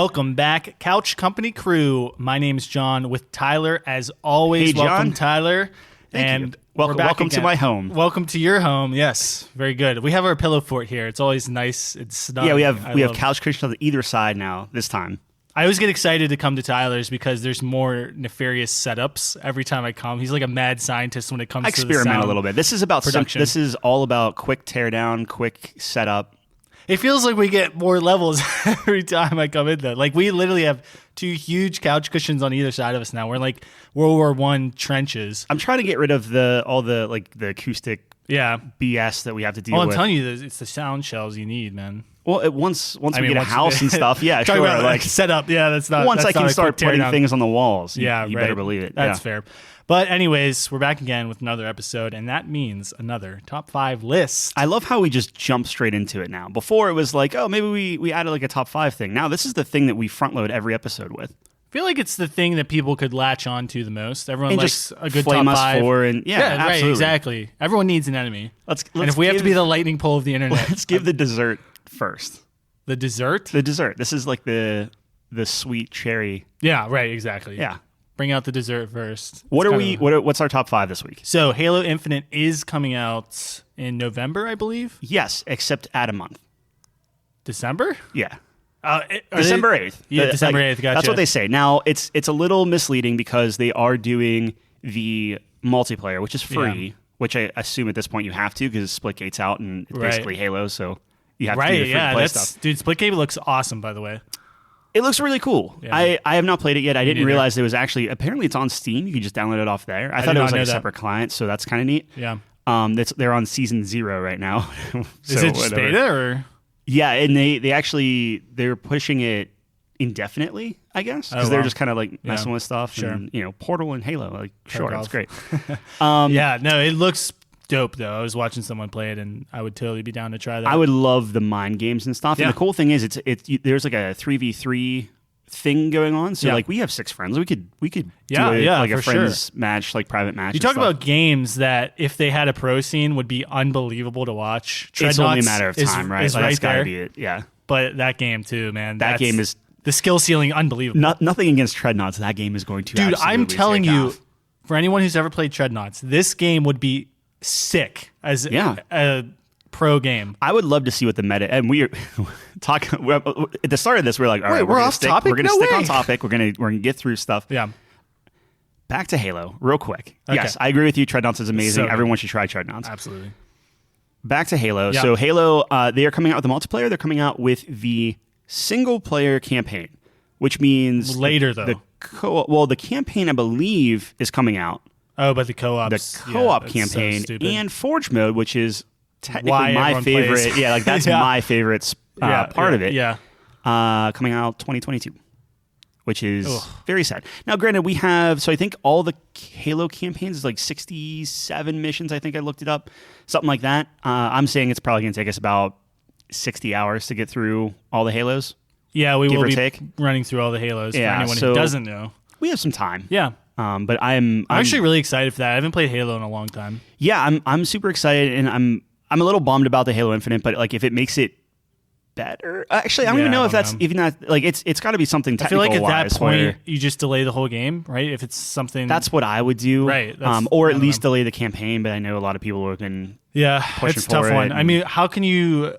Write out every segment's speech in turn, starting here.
Welcome back, Couch Company crew. My name's John with Tyler. As always, hey, John. Welcome, Tyler. Thank you. Welcome to my home. Welcome to your home. Yes, very good. We have our pillow fort here. It's always nice. It's snug. Yeah, we have couch cushions on either side now. This time, I always get excited to come to Tyler's because there's more nefarious setups every time I come. He's like a mad scientist when it comes to the experiment a little bit. This is about production. This is all about quick teardown, quick setup. It feels like we get more levels every time I come in, though. Like, we literally have two huge couch cushions on either side of us now. We're like World War I trenches. I'm trying to get rid of all the acoustic BS that we have to deal with. I'm telling you, it's the sound shells you need, man. Well, once we get a house and stuff, yeah, sure. About, like setup, yeah, that's not. Once that's I can not start putting things on the walls, you better believe it. That's fair. But anyways, we're back again with another episode, and that means another top 5 list. I love how we just jump straight into it now. Before it was like, oh, maybe we added like a top 5 thing. Now this is the thing that we front load every episode with. I feel like it's the thing that people could latch on to the most. Everyone and likes a good flame top us 5. For and absolutely. Right, exactly. Everyone needs an enemy. Let's and if we have to be the lightning pole of the internet, let's give the dessert first. The dessert? The dessert. This is like the sweet cherry. Yeah, right, exactly. Yeah. Bring out the dessert first. What's our top 5 this week? So Halo Infinite is coming out in November, I believe. Yes, except add a month. December? Yeah. December 8th. Yeah, December 8th, gotcha. That's what they say. Now, it's a little misleading because they are doing the multiplayer, which is free, which I assume at this point you have to because Splitgate's out and it's basically Halo, so you have to do the free play stuff. Dude, Splitgate looks awesome, by the way. It looks really cool. Yeah. I have not played it yet. I didn't realize it was actually, apparently it's on Steam. You can just download it off there. I thought it was like a separate client, so that's kind of neat. Yeah. They're on season 0 right now. So is it just beta or? Yeah, and they're pushing it indefinitely, I guess, because they're just kind of like messing with stuff. Sure. And, Portal and Halo, like sure, it's great. It looks dope though. I was watching someone play it, and I would totally be down to try that. I would love the mind games and stuff. Yeah. And the cool thing is, there's like a 3v3 thing going on. So like we have 6 friends. We could do a friends match, like private match. You talk about games that if they had a pro scene would be unbelievable to watch. It's only a matter of time, right? Is like, right that's there. Gotta be it. Yeah. But that game too, man. That game is the skill ceiling unbelievable. Nothing against Treadnoughts. That game is going to. Dude, I'm telling you, off. for anyone who's ever played Treadnoughts, this game would be sick as a pro game. I would love to see what the meta, and we're talking at the start of this. We're like, all right, we're off topic. We're going to stick on topic. We're going to get through stuff. Yeah. Back to Halo, real quick. Okay. Yes, I agree with you. Treadnoughts is amazing. So Everyone should try Treadnoughts. Absolutely. Back to Halo. Yeah. So Halo, they are coming out with the multiplayer. They're coming out with the single player campaign, which means later though. The campaign I believe is coming out. Oh, but the co-op campaign and Forge mode, which is technically my favorite. Plays. Yeah, like that's my favorite part of it. Yeah. Coming out 2022, which is very sad. Now, granted, we have, so I think all the Halo campaigns is like 67 missions. I think I looked it up, something like that. I'm saying it's probably going to take us about 60 hours to get through all the Halos. Yeah, we will be running through all the Halos for anyone who doesn't know. We have some time. Yeah. But I'm actually really excited for that. I haven't played Halo in a long time. Yeah, I'm super excited, and I'm a little bummed about the Halo Infinite, but like if it makes it better, actually I don't even know if that's even that. Like it's got to be something technical. I feel like at that point you just delay the whole game, right? If it's something that's what I would do, right? Or at least delay the campaign. But I know a lot of people have been pushing it's a tough for one. it. I mean, how can you?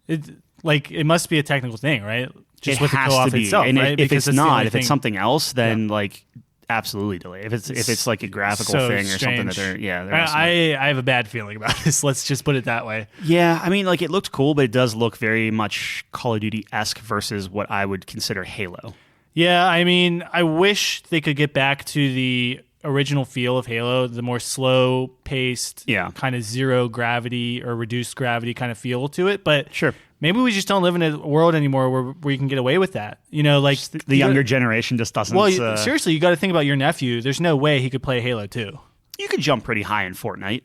It must be a technical thing, right? Just with the co-op itself, and right? If it's not, if it's something else, then like. Absolutely delay. If it's like a graphical thing or something that they're I have a bad feeling about this. Let's just put it that way. Yeah, I mean, like it looked cool, but it does look very much Call of Duty-esque versus what I would consider Halo. Yeah, I mean, I wish they could get back to the original feel of Halo, the more slow-paced, kind of zero gravity or reduced gravity kind of feel to it. But sure. Maybe we just don't live in a world anymore where you can get away with that. Like just the younger generation just doesn't. Well, seriously, you got to think about your nephew. There's no way he could play Halo 2. You could jump pretty high in Fortnite.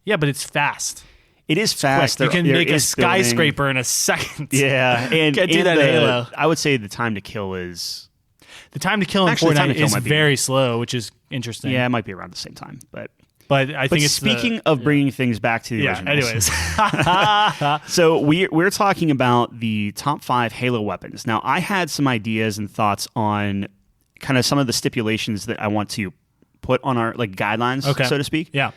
Yeah, but it's fast. It is fast. You can make a skyscraper in a second. Yeah, and can't do that in Halo. I would say the time to kill is. The time to kill in Fortnite is very slow, which is interesting. Yeah, it might be around the same time, but But I think it's speaking of bringing things back to the originals. Anyways. So we're talking about the top 5 Halo weapons. Now, I had some ideas and thoughts on kind of some of the stipulations that I want to put on our like guidelines, so to speak. Yeah.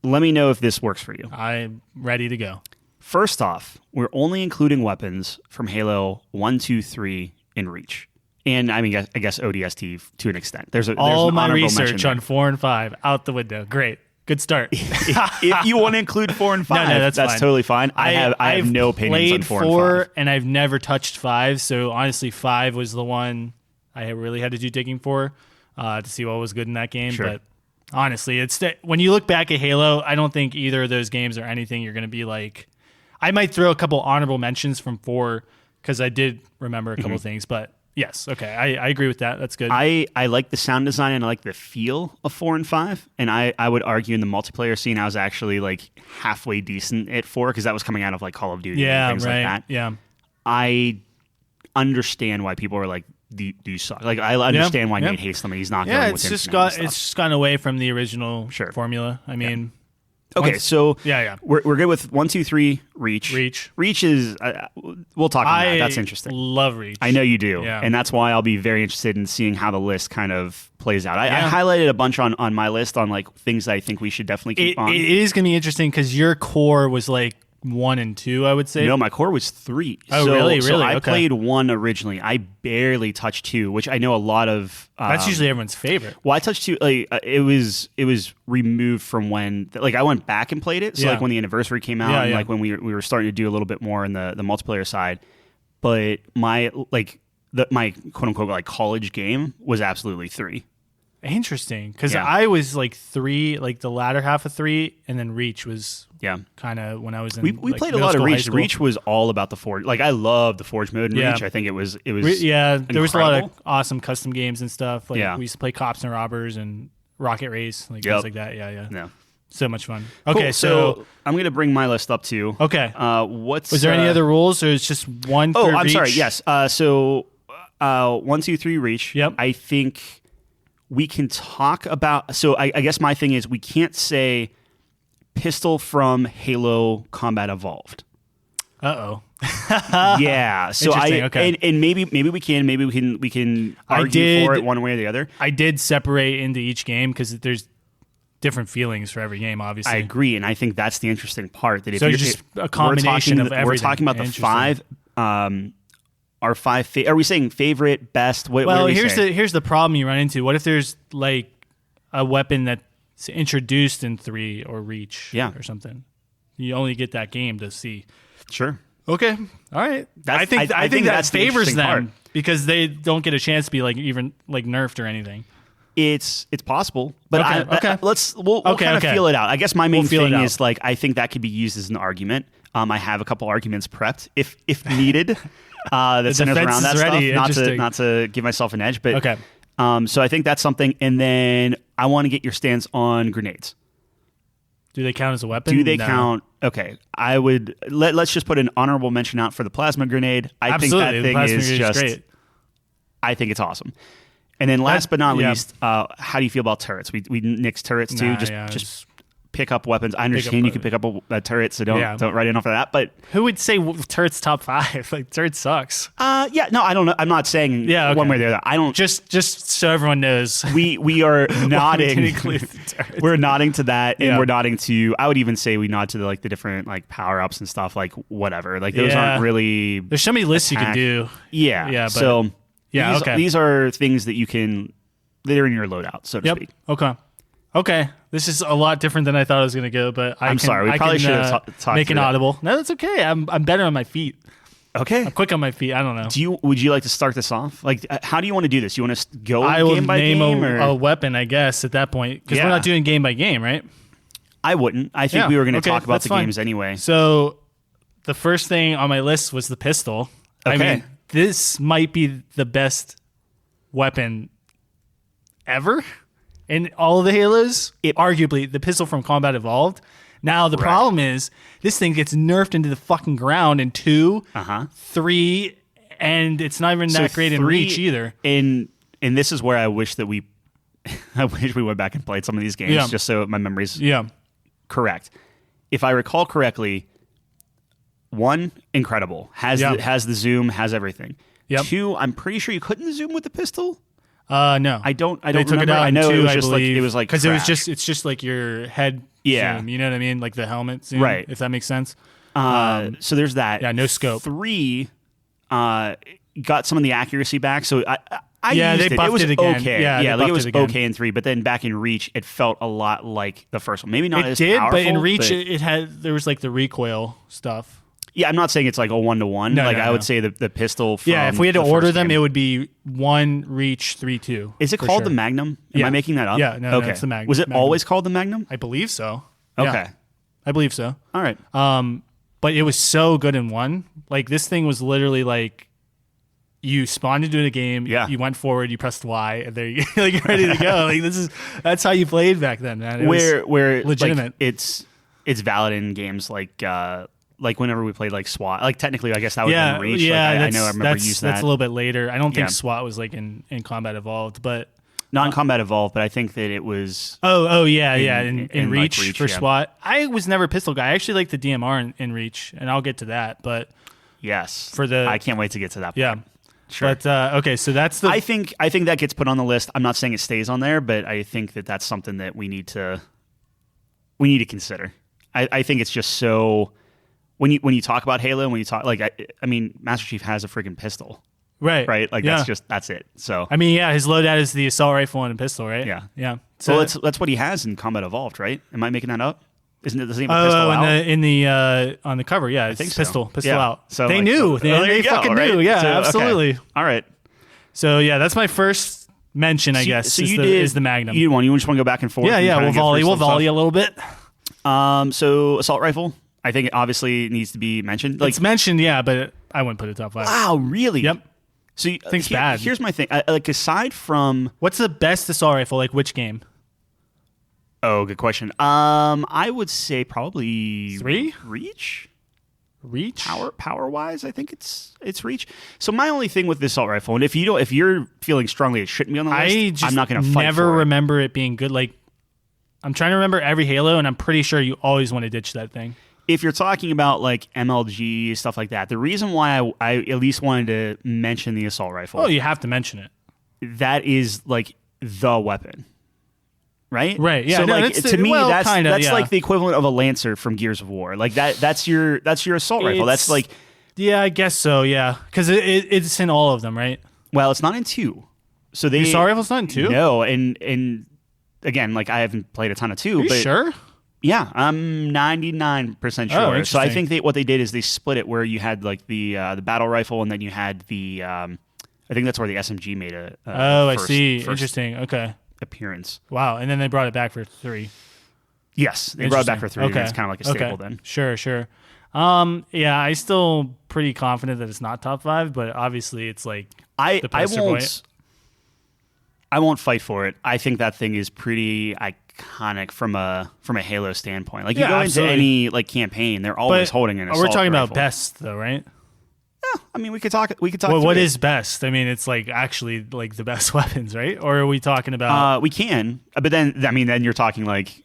Let me know if this works for you. I'm ready to go. First off, we're only including weapons from Halo 1, 2, 3, and Reach. And I mean, I guess ODST to an extent. There's all an my honorable research on 4 and 5 out the window. Great. Good start. If you want to include 4 and 5, that's fine. totally fine. I have no opinions on 4 and 5. I've played 4 and I've never touched 5. So honestly, 5 was the one I really had to do digging for to see what was good in that game. Sure. But honestly, when you look back at Halo, I don't think either of those games are anything you're going to be like. I might throw a couple honorable mentions from 4 because I did remember a couple things, but. Yes. Okay. I agree with that. That's good. I like the sound design and I like the feel of 4 and 5. And I would argue in the multiplayer scene, I was actually like halfway decent at 4 because that was coming out of like Call of Duty and things like that. Yeah. I understand why people are like, do you suck? Like I understand why Nate hates them and he's not going with it's just gone away from the original formula. I mean. Okay, so yeah. We're good with 1, 2, 3, Reach. Reach is we'll talk about that. That's interesting. Love Reach. I know you do, and that's why I'll be very interested in seeing how the list kind of plays out. I highlighted a bunch on my list on like things that I think we should definitely keep on. It is going to be interesting because your core was like 1 and 2, I would say. No, my core was 3. Oh, really? So I played 1 originally. I barely touched 2, which I know a lot of. That's usually everyone's favorite. Well, I touched 2. Like it was removed from when. Like I went back and played it. So like when the anniversary came out, and like when we were starting to do a little bit more in the multiplayer side. But my my quote unquote like college game was absolutely 3. Interesting, because I was like 3, like the latter half of 3, and then Reach was kind of when I was in. We played a lot of Reach. Reach was all about the Forge. Like I loved the Forge mode in Reach. I think it was there was a lot of awesome custom games and stuff. Like we used to play Cops and Robbers and Rocket Race, like things like that. Yeah. So much fun. Okay, cool. So I'm gonna bring my list up too. Okay. Was there any other rules, or it's just 1? Oh, I'm sorry. Yes. So 1, 2, 3, Reach. Yep. I think. We can talk about. So I guess my thing is we can't say pistol from Halo Combat Evolved. Uh-oh. Yeah. So okay. and maybe we can argue for it one way or the other. I did separate into each game because there's different feelings for every game. Obviously, I agree, and I think that's the interesting part. That if so you're just a combination of everything. We're talking about the 5. Our 5. Are we saying favorite, best? What here's the problem you run into. What if there's like a weapon that's introduced in 3 or Reach, or something? You only get that game to see. Sure. Okay. All right. I think that favors them because they don't get a chance to be like even like nerfed or anything. It's possible, but we'll kind of feel it out. I guess my main thing is like I think that could be used as an argument. I have a couple arguments prepped if needed. That centers around that stuff. Not to give myself an edge, but okay. So I think that's something. And then I want to get your stance on grenades. Do they count as a weapon? Do they count? Okay, I would let's just put an honorable mention out for the plasma grenade. I think that thing is just great. I think it's awesome. And then last but not least, how do you feel about turrets? We nixed turrets too. Just pick up weapons. I understand you can pick up a turret, so don't write in off of that. But who would say turrets top 5? Like turret sucks. No, I don't know. I'm not saying one way or the other. I don't. Just so everyone knows, we are nodding. We're nodding to that, and we're nodding to. I would even say we nod to the different power ups and stuff, like whatever. Like those aren't really. There's so many lists you can do. Yeah. But these are things that you can. That are in your loadout, so to speak. Okay, this is a lot different than I thought it was going to go, but I'm sorry. We probably should have talked make an audible. No, that's okay. I'm better on my feet. Okay, I'm quick on my feet. I don't know. Would you like to start this off? Like, how do you want to do this? You want to go game by game? I will name a weapon, I guess, at that point, because we're not doing game by game, right? I wouldn't. I think we were going to talk about the games anyway. So, the first thing on my list was the pistol. Okay. I mean, this might be the best weapon ever. In all of the Halos, arguably the pistol from Combat Evolved. Now, the problem is this thing gets nerfed into the fucking ground in 2, 3, and it's not even that great in Reach either. And this is where I wish that we I wish we went back and played some of these games Yeah. just so my memory's Yeah. correct. If I recall correctly, 1, incredible. Has the zoom, has everything. Yep. 2, I'm pretty sure you couldn't zoom with the pistol. No. I don't They took remember. it out I in know 2, it was I just believe, like it was like because crash. it's just like your head Yeah. zoom, you know what I mean? Like the helmet zoom, Right. if that makes sense. So there's that. Yeah, no scope. 3 got some of the accuracy back. So I Yeah, used they it. buffed It was it again. okay. Yeah, they like it buffed was it again. okay in 3, but then back in Reach, it felt a lot like the first one. Maybe not It as did, powerful. but in Reach, but- it had, there was like the recoil stuff. yeah, I'm not saying it's like a 1-to-1. No, like no, I no. would say the pistol. From Yeah, if we had to the order first them, game. it would be 1 Reach, 3 2. Is it for called sure. the Magnum? Am Yeah. I making that up? Yeah, no, okay. it's the Magnum. Was it Magnum. always called the Magnum? I believe so. Okay. Yeah, I believe so. All right. But it was so good in 1. Like this thing was literally like you spawned into a game, Yeah. you went forward, you pressed Y, and there you like you're ready to go. Like that's how you played back then, man. It was where legitimate. like, it's valid in games like whenever we played like SWAT. Like technically, I guess that would have been Reach. Yeah, like, I that's- know I remember that's, using that. That's a little bit later. I don't think Yeah. SWAT was like in Combat Evolved, but Not in Combat Evolved, but I think that it was. oh yeah, in, in like, Reach, Reach, for yeah. SWAT. I was never a pistol guy. I actually like the DMR in Reach, and I'll get to that. But Yes. For the- I can't wait to get to that point. yeah, Sure. But okay, so that's the I think that gets put on the list. I'm not saying it stays on there, but I think that that's something that we need to consider. I think it's just so when you talk about Halo, when you talk like I mean, Master Chief has a freaking pistol, right. right? Like Yeah. that's it. So I mean, yeah, his loadout is the assault rifle and a pistol, right? Yeah. yeah. so that's what he has in Combat Evolved, right? Am I making that up? Isn't it the same pistol Oh, out? in the on the cover, yeah, it's think so. pistol Yeah. out. So they like, knew, oh, there they you go, fucking right? knew, yeah, So, okay. absolutely. All right. So yeah, that's my first mention, I guess. So is you the, did is the Magnum. You did one. You just want to go back and forth? Yeah, and yeah, kinda we'll go through volley, some we'll volley stuff? a little bit. So assault rifle, I think it obviously needs to be mentioned. Like, It's mentioned, yeah, but I wouldn't put it top 5. wow, really? Yep. So Think's bad. Here's my thing. Like aside from What's the best assault rifle? Like which game? oh, good question. I would say probably 3? Reach. Reach? Power wise, I think it's Reach. So my only thing with this assault rifle, and if you're feeling strongly it shouldn't be on the list, I just I'm not going to fight never for it. remember it being good. Like I'm trying to remember every Halo, and I'm pretty sure you always want to ditch that thing. If you're talking about like MLG stuff like that, the reason why I at least wanted to mention the assault rifle, Oh, you have to mention it. that is like the weapon. Right? Right, yeah, So no, like that's to the- me well, that's kinda, yeah. like the equivalent of a Lancer from Gears of War. Like that's your assault rifle. That's It's- like Yeah, I guess so. Yeah, because it's in all of them, right? well, it's not in 2. So they The assault rifle's not in 2. No, and again, like I haven't played a ton of 2, Are you but sure? yeah, I'm 99% sure. Oh, So I interesting. think that what they did is they split it where you had like the battle rifle and then you had the I think that's where the SMG made a Oh, I first- see. first Interesting. Okay. appearance. Wow. And then they brought it back for 3. Yes, they brought it back for 3. Okay. And it's kind of like a staple then. Sure. Yeah, I still pretty confident that it's not top 5, but obviously it's like I the poster boy. I won't fight for it. I think that thing is pretty iconic from a Halo standpoint. Like you Yeah, go absolutely. into any like campaign, they're always But holding an assault we're talking about rifle. best though, right? I mean, we could talk. Well, through what it. is best? I mean, it's like actually like the best weapons, right? Or are we talking about We can, but then you're talking like,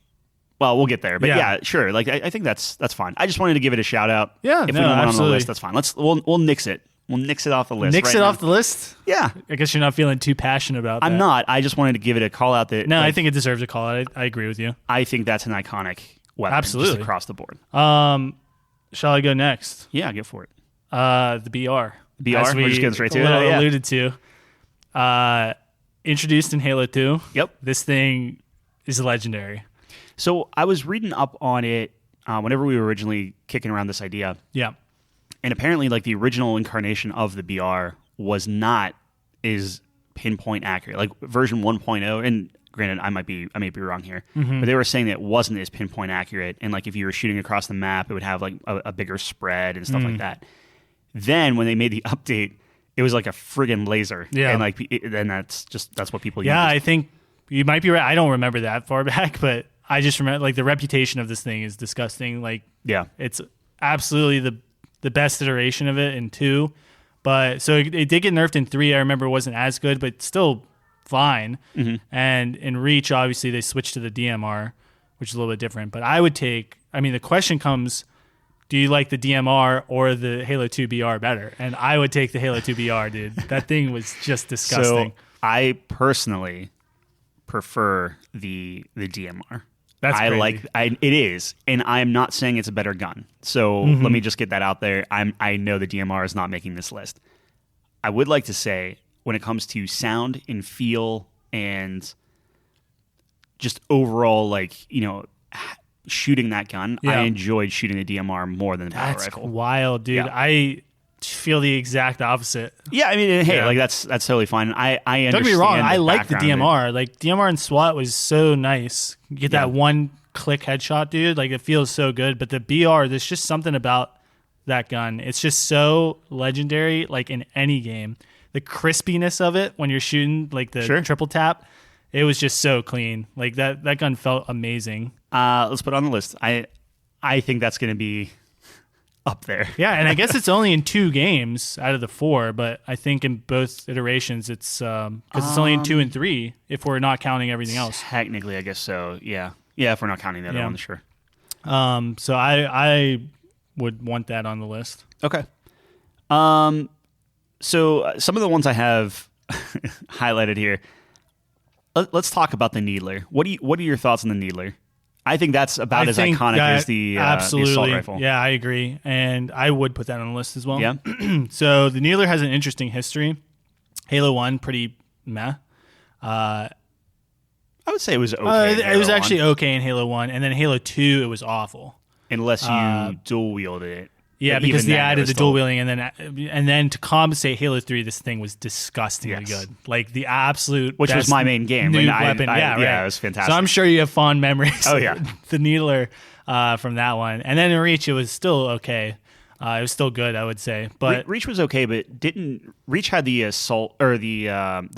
well, we'll get there. But Yeah. yeah, sure. Like I think that's fine. I just wanted to give it a shout out. Yeah, if no, we want on the absolutely. list, that's fine. We'll nix it. We'll nix it off the list. nix right it now. off the list? Yeah, I guess you're not feeling too passionate about that. I'm not. I just wanted to give it a call out that. No, like, I think it deserves a call. I agree with you. I think that's an iconic weapon, Absolutely. just across the board. Shall I go next? Yeah, go for it. The BR. BR? As We're just getting straight to a it? little Oh, yeah. alluded to. Introduced in Halo 2. Yep. This thing is legendary. So I was reading up on it whenever we were originally kicking around this idea. Yeah. And apparently, like the original incarnation of the BR was not as pinpoint accurate. Like version 1.0, and granted, I may be wrong here, Mm-hmm. but they were saying that it wasn't as pinpoint accurate. And like if you were shooting across the map, it would have like a bigger spread and stuff Mm. like that. Then when they made the update, it was like a friggin' laser. Yeah. And like then that's what people Yeah, use. I think you might be right. I don't remember that far back, but I just remember like the reputation of this thing is disgusting. Like Yeah. it's absolutely the best iteration of it in 2. But so it did get nerfed in 3. I remember it wasn't as good, but still fine. And in Reach, obviously, they switched to the DMR, which is a little bit different. But I would take, I mean, the question comes, do you like the DMR or the Halo 2 BR better? And I would take the Halo 2 BR, dude. That thing was just disgusting. So I personally prefer the DMR. That's crazy. It is, and I'm not saying it's a better gun. So let me just get that out there. I know the DMR is not making this list. I would like to say when it comes to sound and feel and just overall, like, you know, shooting that gun, I enjoyed shooting the DMR more than the power rifle. That's wild, dude. Yeah. I feel the exact opposite. Yeah, I mean, hey, like that's totally fine. I understand. Don't get me wrong, I like the DMR. Like DMR and SWAT was so nice. You get that one click headshot, dude. Like it feels so good. But the BR, there's just something about that gun. It's just so legendary. Like in any game, the crispiness of it when you're shooting, like the triple tap, it was just so clean. Like that gun felt amazing. Let's put it on the list. I think that's going to be up there. Yeah, and I guess it's only in 2 games out of the 4, but I think in both iterations it's because it's only in 2 and 3 if we're not counting everything else. Technically, I guess so. Yeah, if we're not counting the other one, sure. So I would want that on the list. Okay. So some of the ones I have highlighted here. Let's talk about the Needler. What are your thoughts on the Needler? I think that's about as iconic as the assault rifle. Yeah, I agree. And I would put that on the list as well. Yeah. So the Needler has an interesting history. Halo 1, pretty meh. I would say it was okay. It was actually okay in Halo 1. And then Halo 2, it was awful. Unless you dual wielded it. Yeah, because they added the dual wielding, and then to compensate Halo 3, this thing was disgustingly good. Like the absolute, which was my main game. New weapon. It was fantastic. So I'm sure you have fond memories. Oh yeah, the Needler from that one, and then in Reach, it was still okay. It was still good, I would say. But Reach was okay, but didn't Reach had the assault or the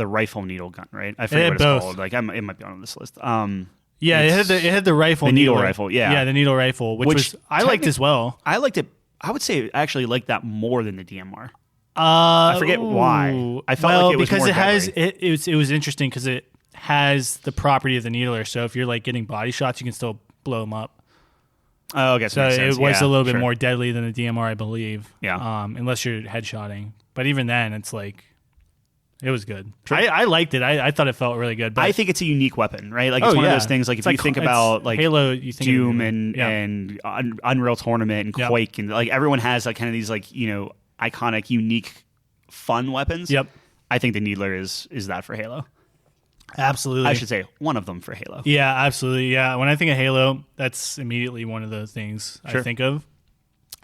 rifle needle gun, right? I forget what it's called. Like it might be on this list. Yeah, it had the rifle, the needle rifle. Yeah, the needle rifle, which I liked as well. I liked it. I would say I actually liked that more than the DMR. I forget why. I felt like it was because more it has it was interesting because it has the property of the Needler. So if you're like getting body shots, you can still blow them up. Oh, okay. So it was a little bit more deadly than the DMR, I believe. Yeah. Unless you're headshotting, but even then, it's like it was good. I liked it. I thought it felt really good. But I think it's a unique weapon, right? Like it's one of those things. Like if you think about like Halo, you think Doom and Unreal Tournament and Quake and like everyone has like kind of these like iconic, unique, fun weapons. Yep. I think the Needler is that for Halo. Absolutely. I should say one of them for Halo. Yeah, absolutely. Yeah. When I think of Halo, that's immediately one of the things I think of.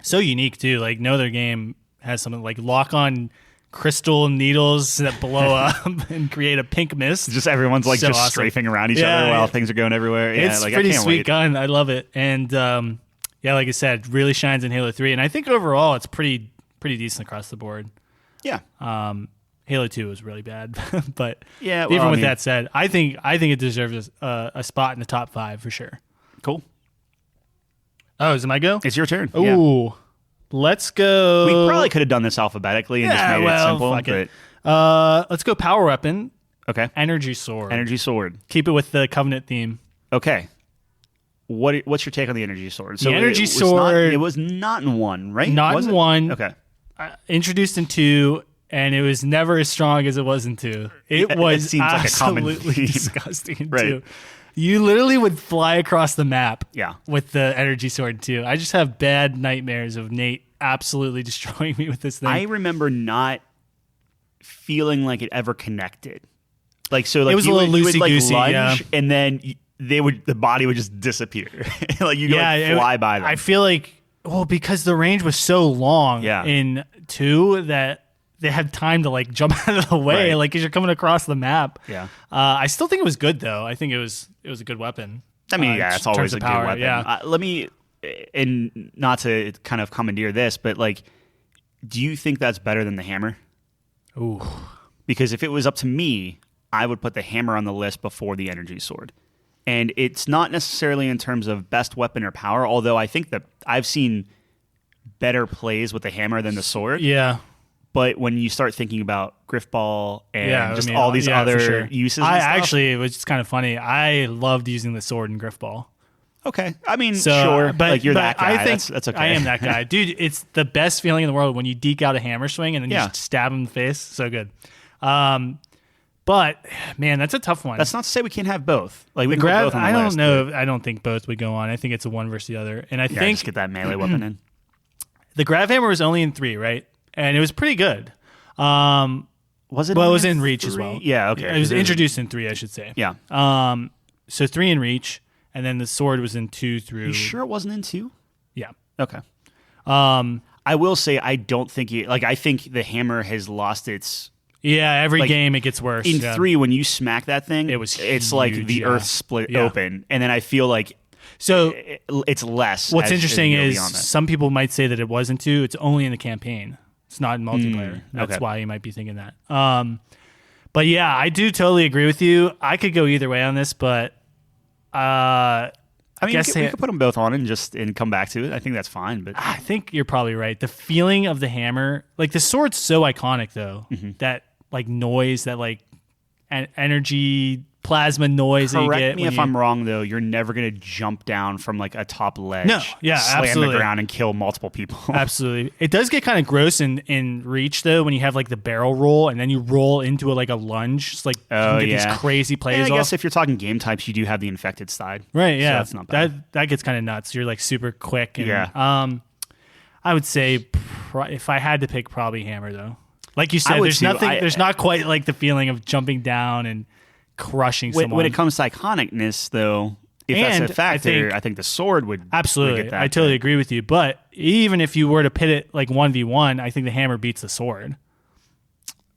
So unique too. Like no other game has something like lock-on crystal needles that blow up and create a pink mist. Just everyone's like awesome. Strafing around each other while things are going everywhere. Yeah, it's pretty sweet gun. I love it. And like I said, really shines in Halo 3. And I think overall it's pretty decent across the board. Yeah. Halo 2 was really bad, but even with that said, I think it deserves a spot in the top 5 for sure. Cool. Oh, is it my go? It's your turn. Ooh. Yeah. Let's go. We probably could have done this alphabetically and just made it simple. Fuck it. Let's go power weapon. Okay. Energy sword. Energy sword. Keep it with the Covenant theme. Okay. What's your take on the energy sword? So the energy sword. It was not in 1, right? Not in 1. Okay. Introduced in 2, and it was never as strong as it was in 2. It was seems absolutely like a common disgusting in right. 2. You literally would fly across the map with the energy sword too. I just have bad nightmares of Nate absolutely destroying me with this thing. I remember not feeling like it ever connected. Like so, like it was a little loosey-goosey, lunge, and then the body would just disappear. Like you could fly by them. I feel like because the range was so long in 2 that they had time to like jump out of the way, like as you're coming across the map. Yeah. I still think it was good though. I think it was a good weapon. I mean, it's always a good weapon. Yeah. Let me, and not to kind of commandeer this, but like, do you think that's better than the hammer? Ooh. Because if it was up to me, I would put the hammer on the list before the energy sword. And it's not necessarily in terms of best weapon or power, although I think that I've seen better plays with the hammer than the sword. Yeah. But when you start thinking about Griffball and all these other uses, and actually, it was just kind of funny. I loved using the sword in Griffball. Okay, I mean, sure, but like you're that guy. I think that's okay. I am that guy, dude. It's the best feeling in the world when you deke out a hammer swing and then you just stab him in the face. So good. But man, that's a tough one. That's not to say we can't have both. Like we the can grab, put both on the I list, don't know. I don't think both would go on. I think it's a one versus the other. And I think just get that melee weapon in. The grab hammer was only in 3, right? And it was pretty good. Was it? Well, it was in Reach as well. Yeah, okay. It was introduced in 3, I should say. Yeah. So 3 in Reach, and then the sword was in 2 through. You sure it wasn't in 2? Yeah. Okay. I will say I don't think I think the hammer has lost its. Yeah, every game it gets worse. In 3, when you smack that thing, it's huge, like the earth split open, and then I feel like it's less. What's interesting is some people might say that it wasn't 2. It's only in the campaign. It's not in multiplayer. That's why you might be thinking that. But yeah, I do totally agree with you. I could go either way on this, but I mean, we could put them both on and come back to it. I think that's fine. But I think you're probably right. The feeling of the hammer, like the sword's so iconic though, that like noise, that like energy plasma noise that you get. Correct me if I'm wrong though. You're never gonna jump down from like a top ledge. No, yeah, slam absolutely. the ground and kill multiple people. Absolutely. It does get kind of gross in Reach though when you have like the barrel roll and then you roll into a lunge. It's like you can get these crazy plays. I guess if you're talking game types, you do have the infected side. Right. Yeah, so that's not bad. That gets kind of nuts. You're like super quick. And, yeah. I would say if I had to pick, probably hammer though. Like you said, there's there's not quite like the feeling of jumping down and crushing someone. When it comes to iconicness, though, if that's a factor, I think the sword would absolutely. Would get that I totally agree with you. But even if you were to pit it like 1v1, I think the hammer beats the sword.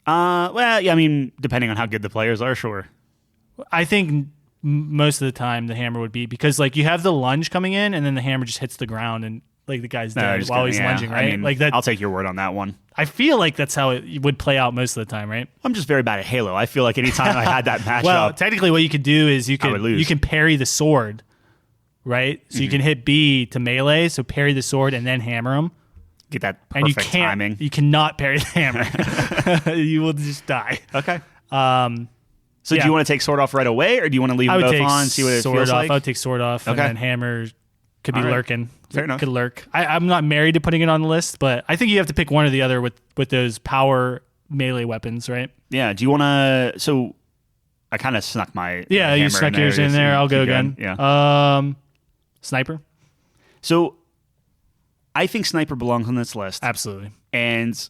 Well, yeah. I mean, depending on how good the players are, sure. I think most of the time the hammer would beat because like you have the lunge coming in, and then the hammer just hits the ground and like the guy's dead while he's lunging. Right? I mean, like that. I'll take your word on that one. I feel like that's how it would play out most of the time, right? I'm just very bad at Halo. I feel like anytime I had that matchup, well, technically, what you could do is you can parry the sword, right? So you can hit B to melee, so parry the sword and then hammer him. Get that perfect timing. You cannot parry the hammer. You will just die. Okay. So do you want to take sword off right away, or do you want to leave them both on, see what it feels like? I would take sword off, and then hammer could be lurking. Fair enough. Could lurk. I'm not married to putting it on the list, but I think you have to pick one or the other with those power melee weapons, right? Yeah. Do you want to? So I kind of snuck my you snuck yours in there. I'll go again. Yeah. Sniper. So I think sniper belongs on this list. Absolutely. And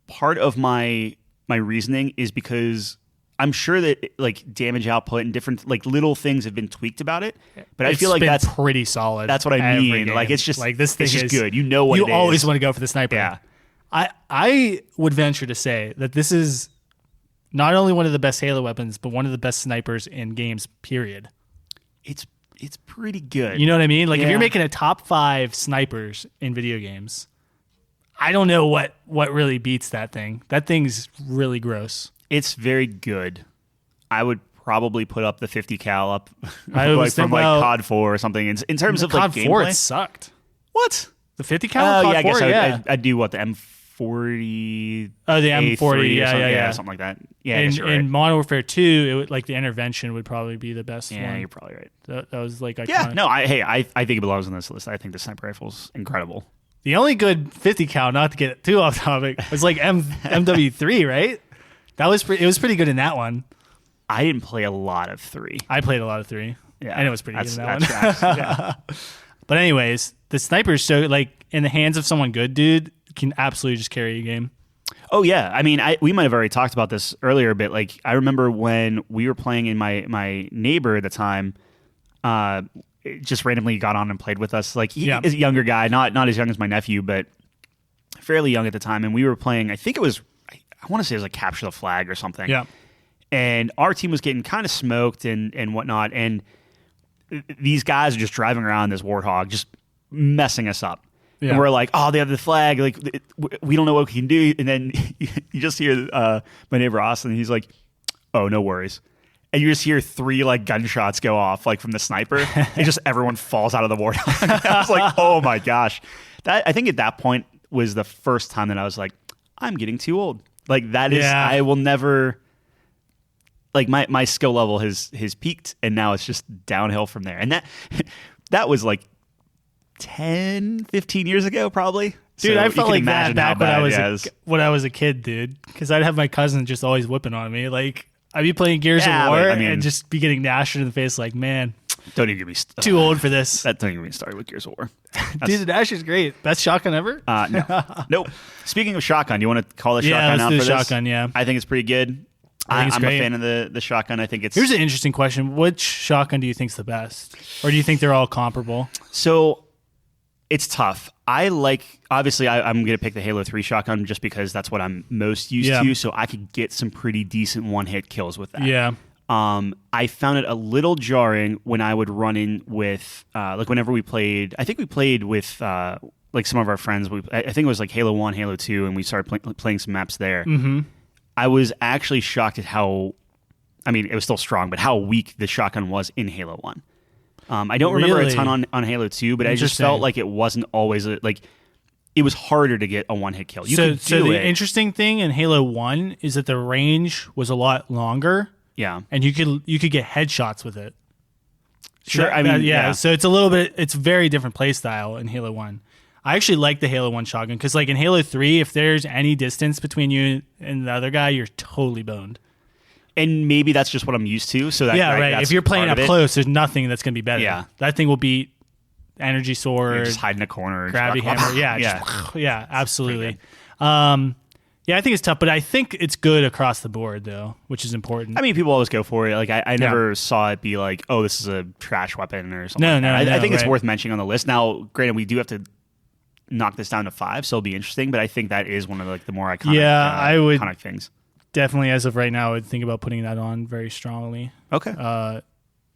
part of my reasoning is because I'm sure that like damage output and different like little things have been tweaked about it, but I feel like that's pretty solid. That's what I mean. Like it's just like this thing is good. You know what it is. You always want to go for the sniper. Yeah. I would venture to say that this is not only one of the best Halo weapons, but one of the best snipers in games. Period. It's pretty good. You know what I mean? Like if you're making a top 5 snipers in video games, I don't know what really beats that thing. That thing's really gross. It's very good. I would probably put up the 50 cal up from COD 4 or something. In terms of COD like 4, gameplay. it sucked. What? The 50 cal? I guess 4, I'd do what, the M40? Oh, the M40, something like that. Yeah, in Modern Warfare 2, it would, like the intervention would probably be the best one. Yeah, you're probably right. That was like iconic. Yeah, no, I think it belongs on this list. I think the sniper rifle's incredible. The only good 50 cal, not to get too off topic, was like MW3, right? It was pretty good in that one. I didn't play a lot of 3. I played a lot of 3. Yeah, and it was pretty good in that one. Yeah. But anyways, the snipers, so like in the hands of someone good, dude, can absolutely just carry a game. Oh yeah, I mean, we might have already talked about this earlier, but like I remember when we were playing in my neighbor at the time, just randomly got on and played with us. Like he is a younger guy, not as young as my nephew, but fairly young at the time, and we were playing. I think it was. I want to say it was like Capture the Flag or something. Yeah. And our team was getting kind of smoked and whatnot. And these guys are just driving around this Warthog, just messing us up. Yeah. And we're like, oh, they have the flag. Like, we don't know what we can do. And then you just hear my neighbor Austin. He's like, oh, no worries. And you just hear 3 like gunshots go off like from the sniper. And just everyone falls out of the Warthog. I was like, oh my gosh. I think at that point was the first time that I was like, I'm getting too old. Like that is, Yeah. I will never. Like my skill level has peaked, and now it's just downhill from there. And that was like 10, 15 years ago, probably. Dude, So I you felt can like that imagine back how when bad when I was a kid, dude. Because I'd have my cousin just always whipping on me. Like I'd be playing Gears Yeah, of War but, I mean- and just be getting dashed in the face. Like, man, Don't even get me too old for this. Don't even get me started with Gears of War. Dude, the dash is great. Best shotgun ever. No, nope. Speaking of shotgun, do you want to call the Yeah, shotgun let's out do for the this? shotgun, yeah. I think it's pretty good. I think it's I'm great. a fan of the shotgun. I think it's Here's an interesting question: which shotgun do you think's the best, or do you think they're all comparable? so. It's tough. Obviously, I'm going to pick the Halo 3 shotgun just because that's what I'm most used Yeah. to. So I could get some pretty decent one-hit kills with that. Yeah, I found it a little jarring when I would run in with, like whenever we played, I think we played with like some of our friends. I think it was like Halo 1, Halo 2, and we started playing some maps there. Mm-hmm. I was actually shocked at how, I mean, it was still strong, but how weak the shotgun was in Halo 1. I don't remember a Really? ton on Halo 2, but I just Interesting. felt like it wasn't always, like, it was harder to get a one-hit kill. You could so do the it. interesting thing in Halo 1 is that the range was a lot longer, Yeah. and you could get headshots with it. Sure, That- I mean, yeah. yeah. So it's very different play style in Halo 1. I actually like the Halo 1 shotgun because, like, in Halo 3, if there's any distance between you and the other guy, you're totally boned. And maybe that's just what I'm used to. So that, Yeah, right. that's If you're playing part up of it. close, there's nothing that's going to be better. Yeah. That thing will beat energy You're sword, just hide in a corner. and gravity just- hammer. Yeah, yeah. yeah, absolutely. Yeah, I think it's tough, but I think it's good across the board, though, which is important. I mean, people always go for it. Like, I never saw it be like, oh, this is a trash weapon or something. No, like that. no, I think it's right. worth mentioning on the list. Now, granted, we do have to knock this down to 5, so it'll be interesting. But I think that is one of the more iconic, Yeah, I would- iconic things. Definitely, as of right now, I would think about putting that on very strongly. Okay,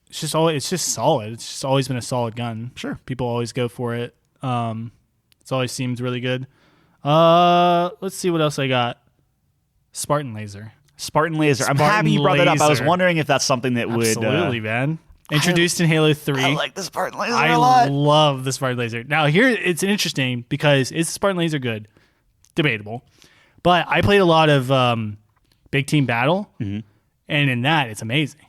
It's just solid. It's just always been a solid gun. Sure. People always go for it. It's always seemed really good. Let's see what else I got. Spartan laser. Spartan laser. I'm Spartan happy you brought that up. I was laser. wondering if that's something that would. Absolutely, man. Introduced in Halo 3. I like the Spartan laser I a lot. love the Spartan laser. Now, here it's interesting because is the Spartan laser good? Debatable. But I played a lot of Big Team Battle, and in that, it's amazing.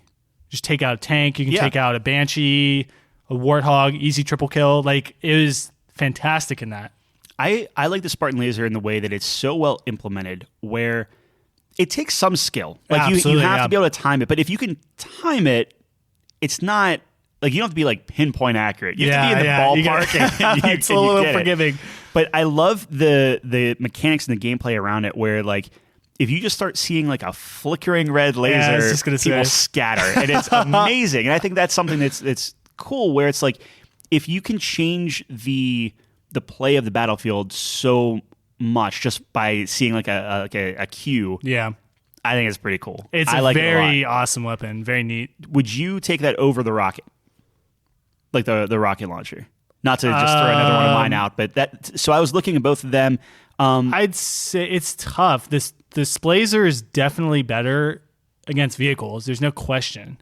Just take out a tank. You can Yeah. take out a Banshee, a Warthog, easy triple kill. Like, it was fantastic in that. I like the Spartan laser in the way that it's so well implemented where it takes some skill. Like you Absolutely, have yeah. to be able to time it. But if you can time it, it's not like you don't have to be like pinpoint accurate. You have to be in the ballpark. and you, It's a and you little get it. forgiving. But I love the mechanics and the gameplay around it where like if you just start seeing like a flickering red I was laser, just gonna people say. scatter. And it's amazing. And I think that's something that's cool where it's like if you can change the play of the battlefield so much just by seeing like a cue, Yeah. I think it's pretty cool. It's I a like it very a lot. awesome weapon. Very neat. Would you take that over the rocket? Like the rocket launcher? Not to just throw another one of mine out, but that. So I was looking at both of them. I'd say it's tough. This Blazer is definitely better against vehicles. There's no question.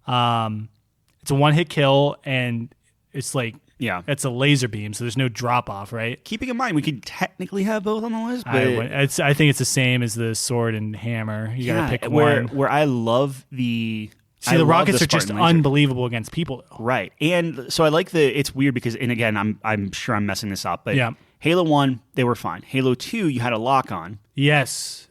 It's a one-hit kill, and it's like Yeah. it's a laser beam, so there's no drop off, right? Keeping in mind, we could technically have both on the list, but I think it's the same as the sword and hammer. You gotta pick where one. where I love the. See, I the love rockets are just Spartan laser. unbelievable against people, though. Right. And so I like it's weird because, and again, I'm sure I'm messing this up, but Yeah. Halo 1, they were fine. Halo 2, you had a lock on. Yes.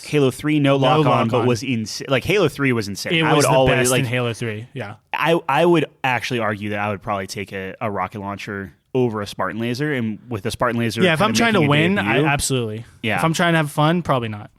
Halo 3, no lock on, lock but on. was insane. Like Halo 3 was insane. It I was would the always best like in Halo 3. Yeah. I would actually argue that I would probably take a rocket launcher over a Spartan laser, and with the Spartan laser, Yeah, if kind I'm of trying to making a win, debut- absolutely. Yeah. If I'm trying to have fun, probably not.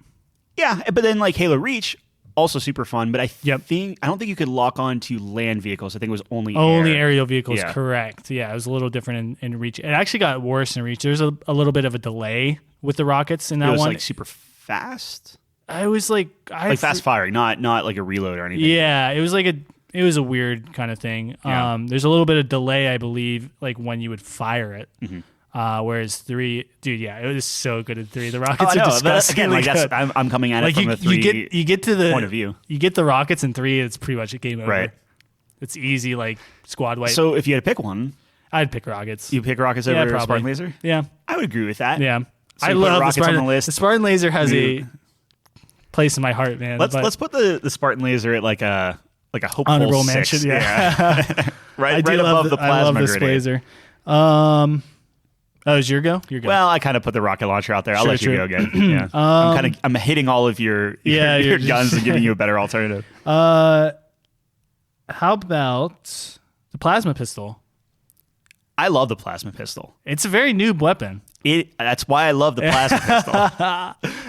yeah, but then like Halo Reach, also super fun. But I Yep. don't think you could lock on to land vehicles. I think it was only Only air. aerial vehicles, Yeah. correct. Yeah, it was a little different in Reach. It actually got worse in Reach. There's a little bit of a delay with the rockets in that It was one. like super fast, I was like, fast firing, not like a reload or anything. Yeah, it was like a weird kind of thing. Yeah. There's a little bit of delay, I believe, like when you would fire it. Mm-hmm. Whereas 3, dude, yeah, it was so good at 3. The rockets Oh, I are know. But disgustingly again, like good. I'm coming at it from a 3 you get to the point of view. You get the rockets in 3, it's pretty much a game over. Right. It's easy, like squad wipe. So if you had to pick one, I'd pick rockets. you pick rockets Yeah, over probably. Spartan laser. Yeah, I would agree with that. yeah. So I we put love the rockets on Spartan. the list. The Spartan laser has a place in my heart, man. Let's put the Spartan laser at like a hopeful honorable 6. mention. Yeah, right I above the plasma I love this grenade. laser. Is your go? Your go. Well, I kind of put the rocket launcher out there. I'll Sure, let you sure. go again. Yeah. I'm hitting all of your you're guns just- and giving you a better alternative. How about the plasma pistol? I love the plasma pistol. It's a very noob weapon. That's why I love the plasma pistol.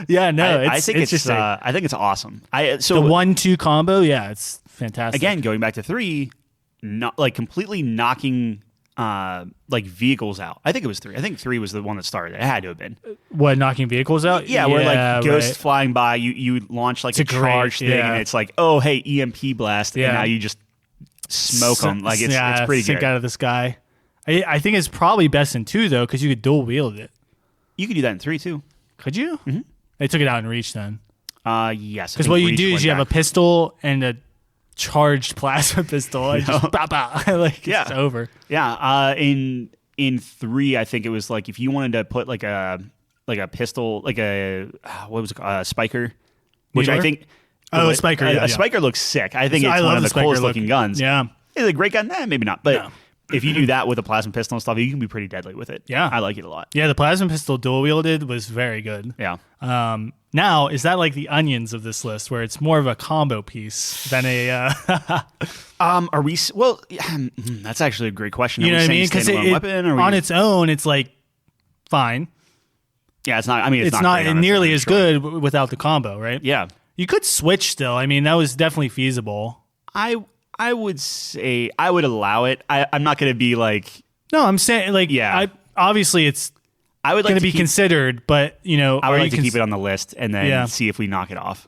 Yeah, no, I think it's interesting. I think it's awesome. The So 1-2 combo, yeah, it's fantastic. again, going back to 3, not like completely knocking like vehicles out. I think it was 3. I think 3 was the one that started. It had to have been. What, knocking vehicles out? Yeah, where like ghosts right. flying by, you launch like a It's a charge great- thing, yeah. and it's like, oh hey, EMP blast, Yeah. and now you just smoke them. Like it's pretty sink good. out of the sky. I think it's probably best in 2 though, because you could dual wield it. You could do that in 3 too. Could you? Mm-hmm. They took it out in Reach then. Yes. Because what you do is you have a pistol and a charged plasma pistol, and just bah, bah, like Yeah. it's over. Yeah. In 3, I think it was like if you wanted to put like a pistol, like what was it called? A spiker, which Needler? I think. Oh, a spiker. Yeah, A spiker looks sick. I think it's I one love of the the spiker coolest look. looking guns. Yeah. Is it a great gun? Maybe not. But No. if you do that with a plasma pistol and stuff, you can be pretty deadly with it. Yeah. I like it a lot. Yeah, the plasma pistol dual wielded was very good. Yeah. Now, is that like the onions of this list, where it's more of a combo piece than a? Are we? Well, that's actually a great question. You Are know we what I mean? saying Because standalone weapon? Or are we on just- its own, it's like fine. yeah, it's not. I mean, It's not not great on its nearly own, as sure. good without the combo, right? Yeah, You could switch still. I mean, that was definitely feasible. I would say I would allow it. I'm not going to be like. No, I'm saying like Yeah. obviously it's I would like going to to be keep, considered, but you know, I would are like you to keep it on the list and then Yeah. see if we knock it off.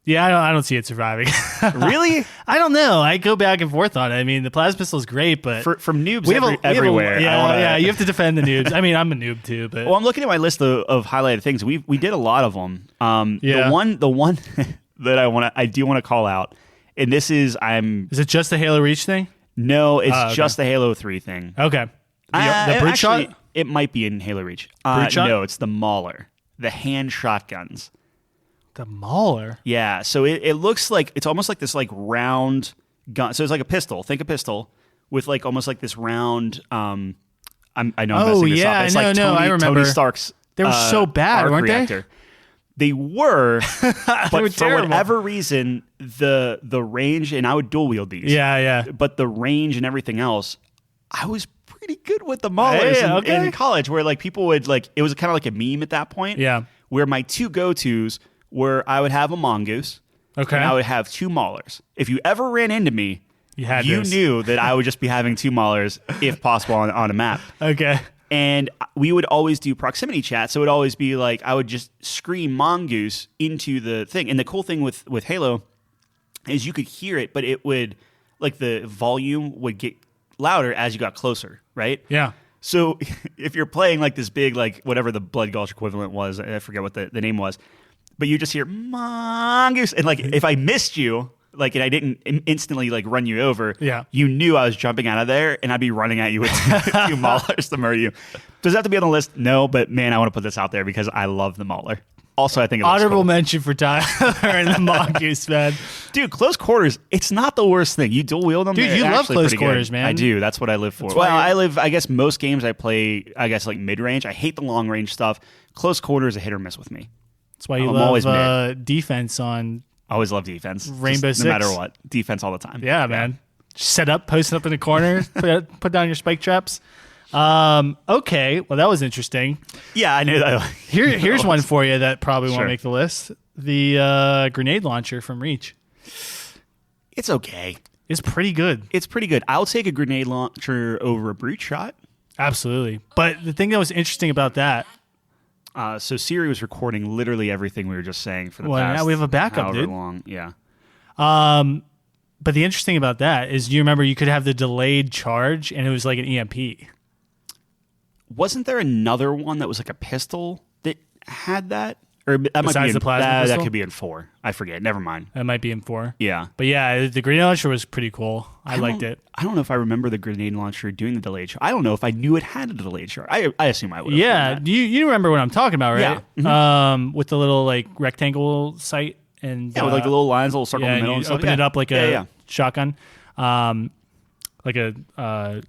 Yeah, I don't see it surviving. Really? I don't know. I go back and forth on it. I mean, the plasma pistol is great, but From noobs we have a- everywhere. I wanna- yeah. You have to defend the noobs. I mean, I'm a noob too, but Well, I'm looking at my list of highlighted things. We did a lot of them. Yeah. The one that I do want to call out, and this is is it just the Halo Reach thing? no, it's okay. just the Halo 3 thing. Okay, the brute Actually, shot. It might be in Halo Reach. Brute shot? No, it's the Mauler, the hand shotguns. The Mauler. Yeah, so it looks like it's almost like this like round gun. So it's like a pistol. Think a pistol with like almost like this round. I know I'm messing this yeah, up. It's no, like no, I remember. Tony Stark's. They were so bad, arc weren't they? reactor. They were, but were for terrible. whatever reason, the range, and I would dual wield these. Yeah. But the range and everything else, I was pretty good with the Maulers Hey, okay. in college, where like people would like it was kind of like a meme at that point. Yeah. Where my 2 go-tos were I would have a mongoose. Okay. And I would have 2 Maulers. If you ever ran into me, You had you this. knew that I would just be having 2 Maulers if possible on a map. Okay. And we would always do proximity chat. So it would always be like I would just scream mongoose into the thing. And the cool thing with Halo is you could hear it, but it would like the volume would get louder as you got closer, right? Yeah. So if you're playing like this big, like whatever the Blood Gulch equivalent was, I forget what the name was, but you just hear mongoose. And like if I missed you, like, and I didn't instantly like run you over, Yeah. you knew I was jumping out of there and I'd be running at you with 2 Maulers to murder you. Does it have to be on the list? No, but man, I want to put this out there because I love the Mauler. Also, I think it looks Honorable cool. mention for Tyler and the mongoose, man. Dude, close quarters, it's not the worst thing. You dual wield them. Dude, they're you love actually close pretty good. quarters, man. I do. That's what I live for. why Well, you're- I guess most games I play, I guess like mid-range. I hate the long-range stuff. Close quarters, a hit or miss with me. That's why you I'm always love defense on. I always love defense. Rainbow Just no matter Six. what. Defense all the time. Yeah, man. Set up, posting up in the corner, put down your spike traps. Okay, well that was interesting. Yeah, I knew that. Here's one for you that probably Sure. won't make the list. The grenade launcher from Reach It's okay. is pretty good. It's pretty good. I'll take a grenade launcher over a breach shot. Absolutely. But the thing that was interesting about that, So Siri was recording literally everything we were just saying for the Well, past now we have a backup, however dude. long. Yeah. but the interesting about that is, you remember you could have the delayed charge and it was like an EMP. Wasn't there another one that was like a pistol that had that? Or that might be Besides in, the plasma that pistol? could be in 4. I forget. Never mind. That might be in 4. Yeah. But yeah, the grenade launcher was pretty cool. I liked it. I don't know if I remember the grenade launcher doing the delayed charge. I don't know if I knew it had a delayed charge. I assume I would. Yeah, you remember what I'm talking about, right? Yeah. With the little like rectangle sight and Yeah, with like the little lines, little circle in the middle. you And stuff. open it up like a shotgun, like a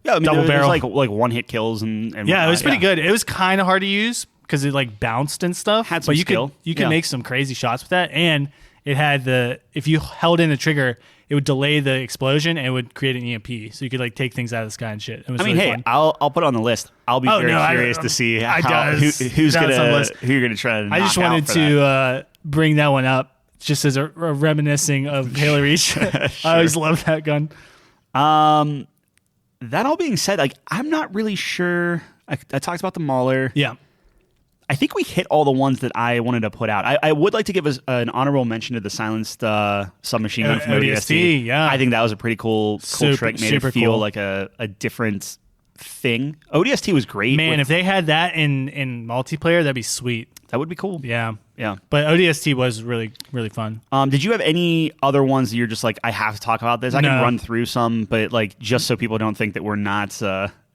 double barrel. Like one hit kills and Yeah, it was pretty good. It was kind of hard to use because it like bounced and stuff. Had some but skill. You could make some crazy shots with that, and it had if you held in the trigger, it would delay the explosion and it would create an EMP, so you could like take things out of the sky and shit. It was really fun. I'll put it on the list. I'll be very curious to see who's who you're gonna try to. I just wanted to bring that one up just as a reminiscing of Halo Reach. Sure. I always loved that gun. That all being said, like I'm not really sure. I talked about the Mauler. Yeah. I think we hit all the ones that I wanted to put out. I would like to give an honorable mention to the silenced submachine gun from ODST. Yeah, I think that was a pretty cool trick. Made it feel like a different thing. ODST was great. Man, if they had that in multiplayer, that'd be sweet. That would be cool. Yeah. Yeah. But ODST was really, really fun. Did you have any other ones that you're just like, I have to talk about this? I can run through some, but like just so people don't think that we're not.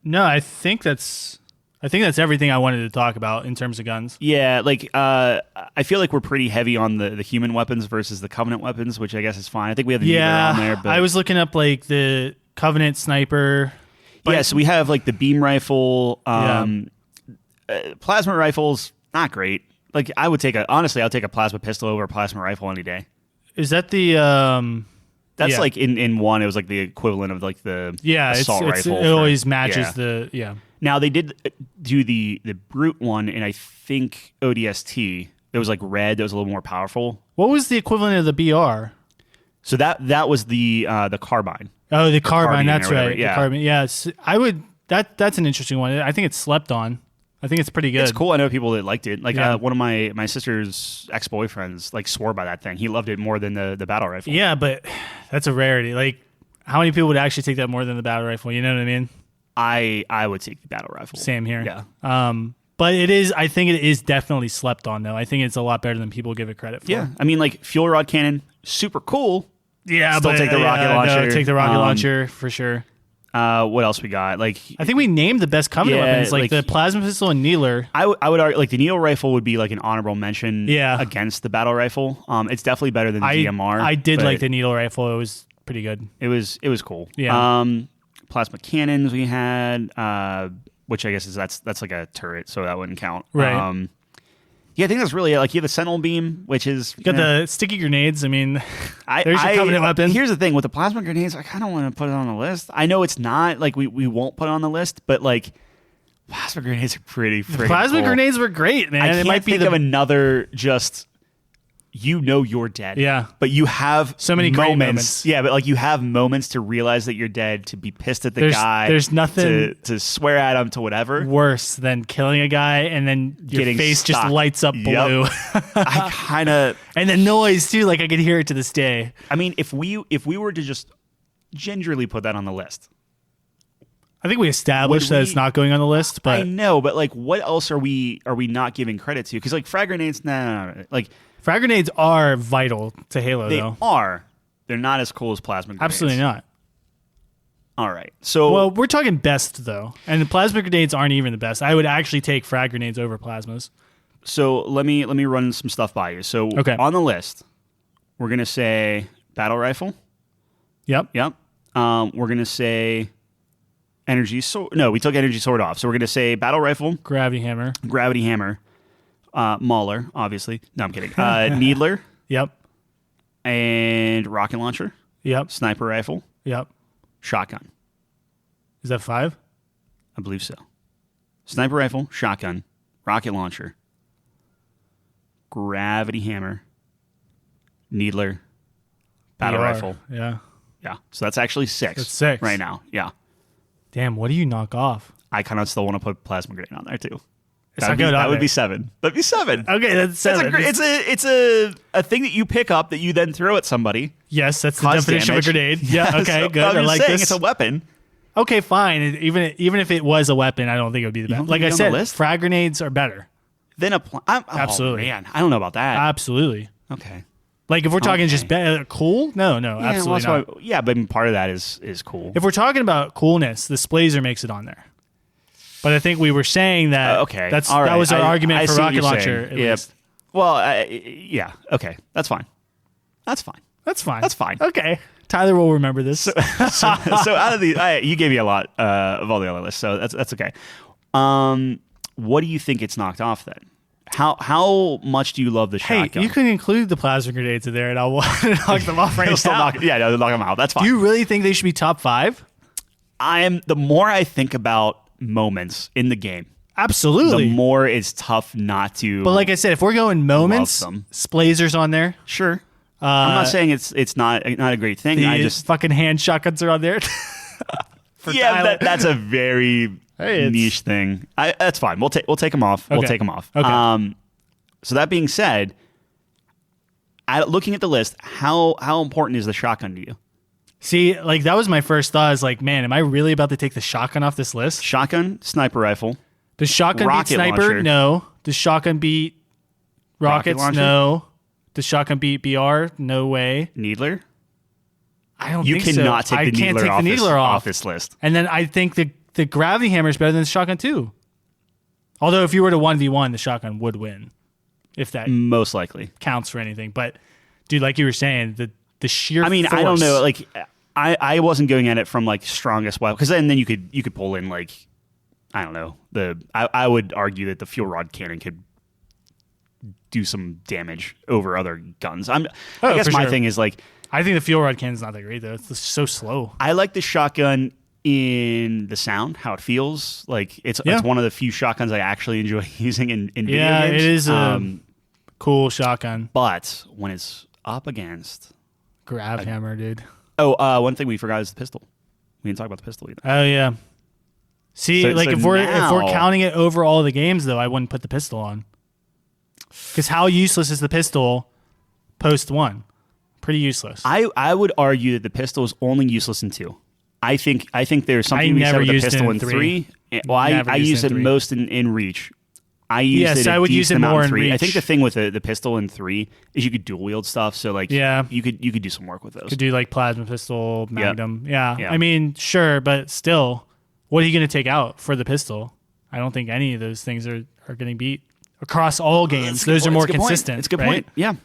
No, I think that's everything I wanted to talk about in terms of guns. Yeah, like I feel like we're pretty heavy on the human weapons versus the Covenant weapons, which I guess is fine. I think we have the neither on there. But I was looking up like the Covenant sniper. Yeah, so we have like the beam rifle, plasma rifles. Not great. Like I would I'll take a plasma pistol over a plasma rifle any day. Is that the? That's like in one. It was like the equivalent of like the assault rifle. It always matches the. Now they did do the brute one, and I think ODST. It was like red. That was a little more powerful. What was the equivalent of the BR? So that was the carbine. Oh, the carbine. That's right. Yeah. The carbine. Yeah. I would. That's an interesting one. I think it's slept on. I think it's pretty good. It's cool. I know people that liked it. Like one of my sister's ex-boyfriends like swore by that thing. He loved it more than the battle rifle. Yeah, but that's a rarity. Like, how many people would actually take that more than the battle rifle? You know what I mean? I would take the battle rifle. Same here. Yeah. But I think it is definitely slept on though. I think it's a lot better than people give it credit for. Yeah. I mean, like fuel rod cannon, super cool. Yeah, Still take the rocket launcher. No, take the rocket launcher for sure. What else we got? Like I think we named the best Covenant weapons, like the plasma pistol and needler. I would argue like the needle rifle would be like an honorable mention against the battle rifle. It's definitely better than the DMR. I did like the needle rifle. It was pretty good. It was cool. Yeah. Plasma cannons we had, which I guess that's like a turret, so that wouldn't count. Right. Yeah, I think that's really it. Like you have the Sentinel beam, which is you got the sticky grenades. I mean, there's your Covenant weapon. Here's the thing with the plasma grenades. I kind of want to put it on the list. I know it's not like we won't put it on the list, but like plasma grenades are pretty freaking plasma cool. grenades were great, man. I can't think of another just. You're dead. Yeah. But you have so many great moments. Yeah, but like you have moments to realize that you're dead, to be pissed at the guy. There's nothing to swear at him, to whatever. Worse than killing a guy and then your face just lights up blue. I kind of and the noise too, like I can hear it to this day. I mean, if we were to just gingerly put that on the list. I think we established that it's not going on the list, but I know, but like what else are we not giving credit to? Because like frag grenades, no. Like frag grenades are vital to Halo, though. They are. They're not as cool as plasma grenades. Absolutely not. All right. So well, we're talking best though, and the plasma grenades aren't even the best. I would actually take frag grenades over plasmas. So let me run some stuff by you. So on the list, we're gonna say battle rifle. Yep. We're gonna say energy sword. No, we took energy sword off. So we're gonna say battle rifle, gravity hammer, Mauler, obviously. No, I'm kidding. Needler. Yep. And rocket launcher. Yep. Sniper rifle. Yep. Shotgun. Is that 5? I believe so. Sniper rifle, shotgun, rocket launcher, gravity hammer, needler, battle rifle. Yeah. Yeah. So that's actually 6. That's 6 right now. Yeah. Damn, what do you knock off? I kind of still want to put plasma grenade on there too. That would be 7. That'd be 7. Okay, that's 7. It's a thing that you pick up that you then throw at somebody. Yes, that's the definition of a grenade. Yeah, okay, so, good. I like this. It's a weapon. Okay, fine. Even if it was a weapon, I don't think it would be the best. Like I said, frag grenades are better. Then Absolutely. Oh, man, I don't know about that. Absolutely. Okay. Like if we're talking just cool, no, absolutely not. But I mean, part of that is cool. If we're talking about coolness, the Splazer makes it on there. But I think we were saying that okay, that right. was our argument for see what rocket you're launcher. saying. At Yeah. least. Well, yeah. Okay, that's fine. That's fine. That's fine. That's fine. Okay. Tyler will remember this. So out of the, you gave me a lot of all the other lists, so that's okay. What do you think it's knocked off then? How much do you love the shotgun? Hey, you can include the plasma grenades in there, and I'll knock them off right now. They'll knock them out. That's fine. Do you really think they should be top 5? The more I think about moments in the game, absolutely, the more it's tough not to. But like I said, if we're going moments, Splazer's on there. Sure. I'm not saying it's not a great thing. I just fucking hand shotguns are on there. That's a very niche thing. That's fine. We'll take them off. Okay. We'll take them off. Okay. So that being said, looking at the list, how important is the shotgun to you? See, like that was my first thought. Is like, man, am I really about to take the shotgun off this list? Shotgun, sniper rifle. Does shotgun beat sniper? Launcher. No. Does shotgun beat rockets? No. Does shotgun beat BR? No way. Needler? I don't think so. You cannot take the Needler off this list. And then I think the gravity hammer is better than the shotgun too. Although if you were to 1v1, the shotgun would win. If that most likely counts for anything. But dude, like you were saying, the sheer force. I don't know. Like I wasn't going at it from like strongest weapon, because then you could pull in like, I don't know, I would argue that the fuel rod cannon could do some damage over other guns. I guess my thing is like, I think the fuel rod cannon's not that great though. It's so slow. I like the shotgun in the sound, how it feels. Like it's one of the few shotguns I actually enjoy using in video games. Yeah, it is a cool shotgun. But when it's up against grav hammer, dude. Oh, one thing we forgot is the pistol. We didn't talk about the pistol either. Oh yeah. See, if we're counting it over all the games though, I wouldn't put the pistol on. Because how useless is the pistol post 1? Pretty useless. I would argue that the pistol is only useless in 2. I think there's something we said with the pistol in 3. Well, I use it most in Reach. I would use it more in 3. I think the thing with the pistol in 3 is you could dual wield stuff. So like, you could do some work with those. Could do like plasma pistol, magnum. Yeah. I mean, sure, but still, what are you going to take out for the pistol? I don't think any of those things are getting beat across all games. Those are more consistent. It's a good right? point. Yeah,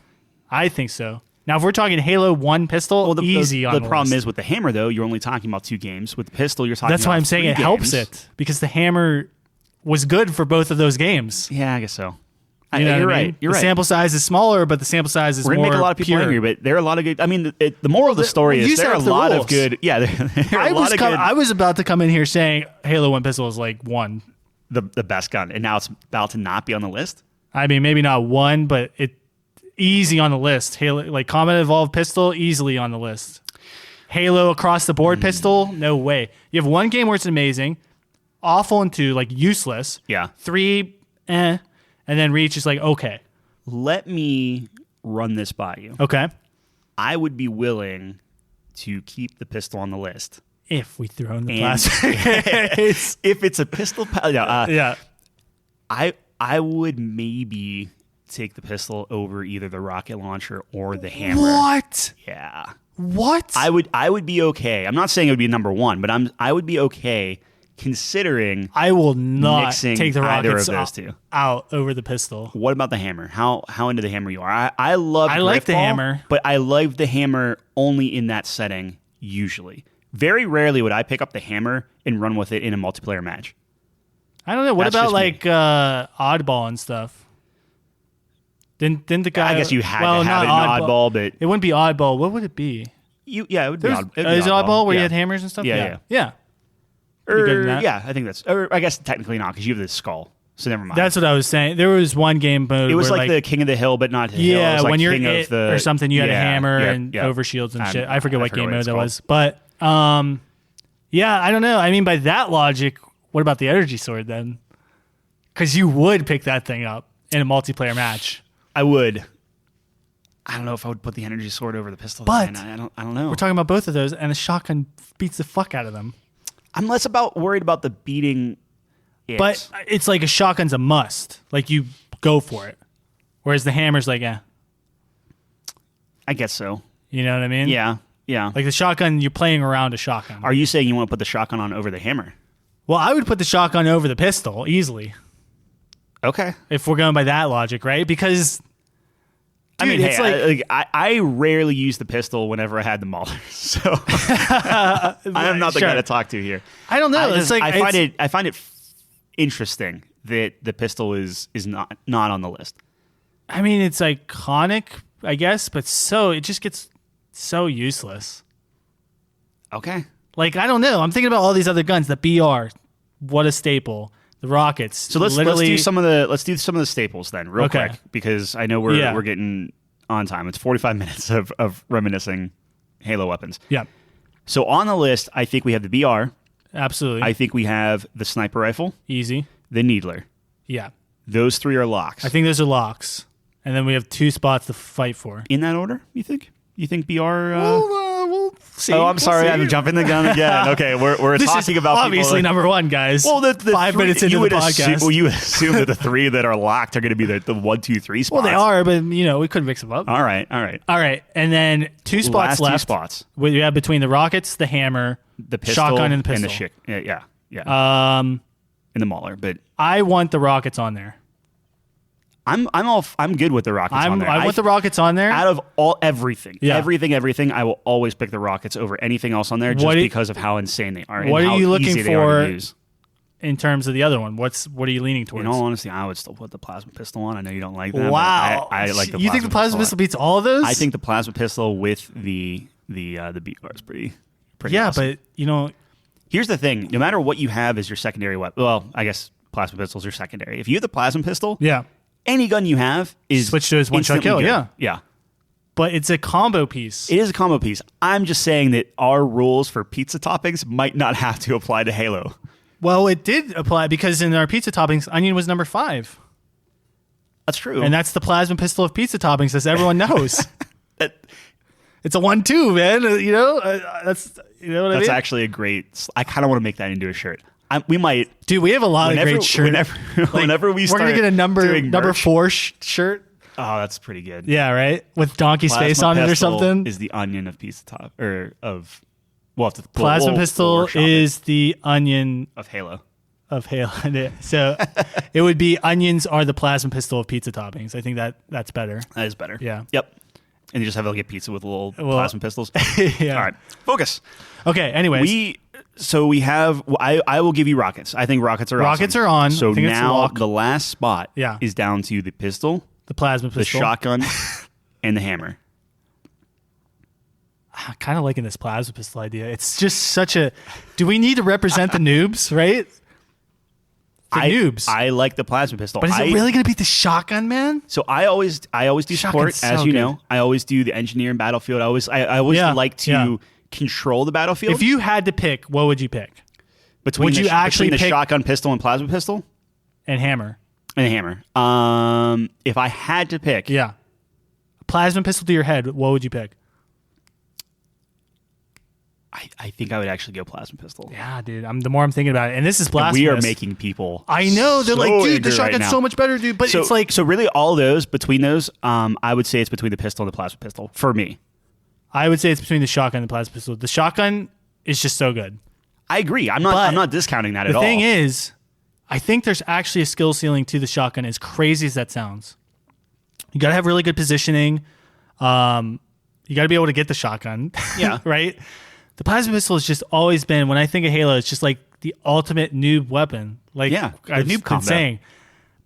I think so. Now, if we're talking Halo 1 pistol, easy on the problem list. is with the hammer, though, you're only talking about 2 games. With the pistol, you're talking That's about why I'm saying it helps it, because the hammer was good for both of those games. Yeah, I guess so. You're right. You're right. The sample size is smaller, but the sample size is more pure. We're going to make a lot of people angry, but there are a lot of good... I mean, the moral of the story is there are a lot of good... Yeah, there are a lot of good... I was about to come in here saying Halo 1 pistol is like 1. The best gun, and now it's about to not be on the list? I mean, maybe not 1, but it easy on the list. Halo, like Combat Evolved pistol, easily on the list. Halo across the board pistol, no way. You have 1 game where it's amazing, awful in 2, like useless. Yeah. 3, and then Reach is like okay. Let me run this by you. Okay. I would be willing to keep the pistol on the list if we throw in the plastic. If it's a pistol, yeah. I would maybe take the pistol over either the rocket launcher or the hammer. What? Yeah. What? I would be okay. I'm not saying it would be number 1, but I would be okay considering I will not mixing take the either rockets of those two out over the pistol. What about the hammer? How into the hammer you are? I like the hammer, but I love the hammer only in that setting. Usually, very rarely would I pick up the hammer and run with it in a multiplayer match. I don't know. What about like oddball and stuff? Didn't the guy? I guess you had to have it in oddball, but it wouldn't be oddball. What would it be? It would be oddball. Is it oddball where you had hammers and stuff? Yeah. I think that's. Or I guess technically not, because you have the skull. So never mind. That's what I was saying. There was one game mode. It was like the King of the Hill, but not the Hill. Yeah, like when you're King it of the, or something, you had a hammer and overshields and shit. I forget what game mode that was. But yeah, I don't know. I mean, by that logic, what about the energy sword then? Because you would pick that thing up in a multiplayer match. I would. I don't know if I would put the energy sword over the pistol. But I don't know. We're talking about both of those, and the shotgun beats the fuck out of them. I'm less worried about the beating. But it's like a shotgun's a must. Like you go for it. Whereas the hammer's like, I guess so. you know what I mean? Yeah. Like the shotgun, you're playing around a shotgun. Are you saying you want to put the shotgun on over the hammer? Well, I would put the shotgun over the pistol easily. Okay. If we're going by that logic, right? Because dude, I mean, it's I rarely use the pistol whenever I had the Mauler, so I am not the guy to talk to here. I don't know. I find it interesting that the pistol is not on the list. I mean, it's iconic, I guess, but it just gets so useless. Okay. Like, I don't know. I'm thinking about all these other guns. The BR, what a staple. The rockets. So let's do some of the staples then, real quick, because I know we're getting on time. It's 45 minutes of reminiscing Halo weapons. Yeah. So on the list, I think we have the BR. Absolutely. I think we have the sniper rifle. Easy. The Needler. Yeah. Those three are locks. I think those are locks. And then we have 2 spots to fight for. In that order, you think? You think BR? We'll see. Oh, I'm sorry. I'm jumping the gun again. Okay, we're this talking is about obviously number one, guys. Well, the 5 minutes into the podcast. You assume that the 3 that are locked are going to be the 1, 2, 3 spots. Well, they are, but we could mix them up. All right. And then 2 spots left. 2 spots. We have between the rockets, the hammer, the pistol, shotgun, and the pistol. And the yeah. And the Mauler, but I want the rockets on there. I'm good with the rockets on there. I want the rockets on there. Out of everything, I will always pick the rockets over anything else on there just because of how insane they are. What and are you looking for to use. In terms of the other one? What are you leaning towards? In all honesty, I would still put the plasma pistol on. I know you don't like that. Wow, I like the. You think the plasma pistol beats all of those? I think the plasma pistol with the BR is pretty. Yeah, awesome. but here's the thing: no matter what you have as your secondary weapon, well, I guess plasma pistols are secondary. If you have the plasma pistol, any gun you have is switch to his one-shot kill. Good. Yeah. But it's a combo piece. It is a combo piece. I'm just saying that our rules for pizza toppings might not have to apply to Halo. Well, it did apply because in our pizza toppings, onion was number 5. That's true. And that's the plasma pistol of pizza toppings, as everyone knows. It's a 1-2, man. That's what I mean? That's actually a great... I kind of want to make that into a shirt. We might... Dude, we have a lot of great shirts. Whenever we start we're going to get a number 4 shirt. Oh, that's pretty good. Yeah, right? With Donkey's face on it or something. Is the onion of pizza top... Or of... Plasma pistol is the onion... Of Halo. So it would be onions are the plasma pistol of pizza toppings. I think that's better. That is better. Yeah. Yep. And you just have a pizza with little plasma pistols. Yeah. All right. Focus. Okay. Anyways. We have. I will give you rockets. I think rockets are rockets awesome. are on. So now the last spot is down to the pistol, the plasma pistol, the shotgun, and the hammer. I'm kind of liking this plasma pistol idea. It's just such a. Do we need to represent the noobs? Right. Noobs. I like the plasma pistol. But is it really going to beat the shotgun, man? So I always do support, as you know. I always do the engineer in Battlefield. I always like to control the battlefield. If you had to pick, what would you pick? Between the shotgun pistol and plasma pistol? And hammer. And hammer. If I had to pick. Yeah. A plasma pistol to your head, what would you pick? I think I would actually go plasma pistol. Yeah, dude. The more I'm thinking about it, and this is blasphemous. We are making people. I know they're like, dude, the shotgun's so much better, dude. But it's like, so really, all those between those, I would say it's between the pistol and the plasma pistol for me. I would say it's between the shotgun and the plasma pistol. The shotgun is just so good. I agree. I'm not discounting that at all. The thing is, I think there's actually a skill ceiling to the shotgun. As crazy as that sounds, you got to have really good positioning. You got to be able to get the shotgun. Yeah. Right. The plasma pistol has just always been, when I think of Halo, it's just like the ultimate noob weapon. Like, the noob combo. Saying.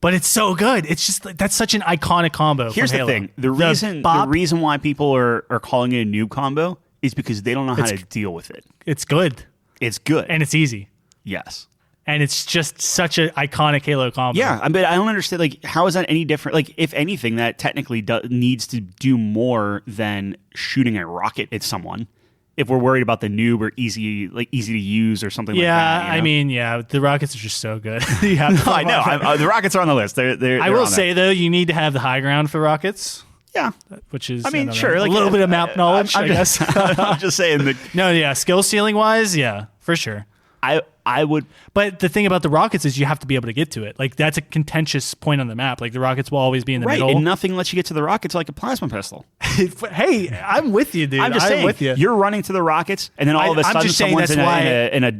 But it's so good. It's just like, that's such an iconic combo. Here's the thing. The reason why people are calling it a noob combo is because they don't know how to deal with it. It's good. It's good. And it's easy. Yes. And it's just such an iconic Halo combo. Yeah, but I don't understand. Like, how is that any different? Like, if anything, that technically needs to do more than shooting a rocket at someone. If we're worried about the noob or easy to use or something like that. Yeah, I mean, the rockets are just so good. I know. The rockets are on the list. They're I will say, though, you need to have the high ground for rockets. Yeah. Which is, sure. Like, a little bit of map knowledge, I guess. I'm just saying that. No, skill ceiling wise, yeah, for sure. I would. But the thing about the rockets is you have to be able to get to it. Like, that's a contentious point on the map. Like, the rockets will always be in the middle. And nothing lets you get to the rockets like a plasma pistol. Hey, I'm with you, dude. I'm just saying, with you. You're running to the rockets, and then all of a sudden someone's in a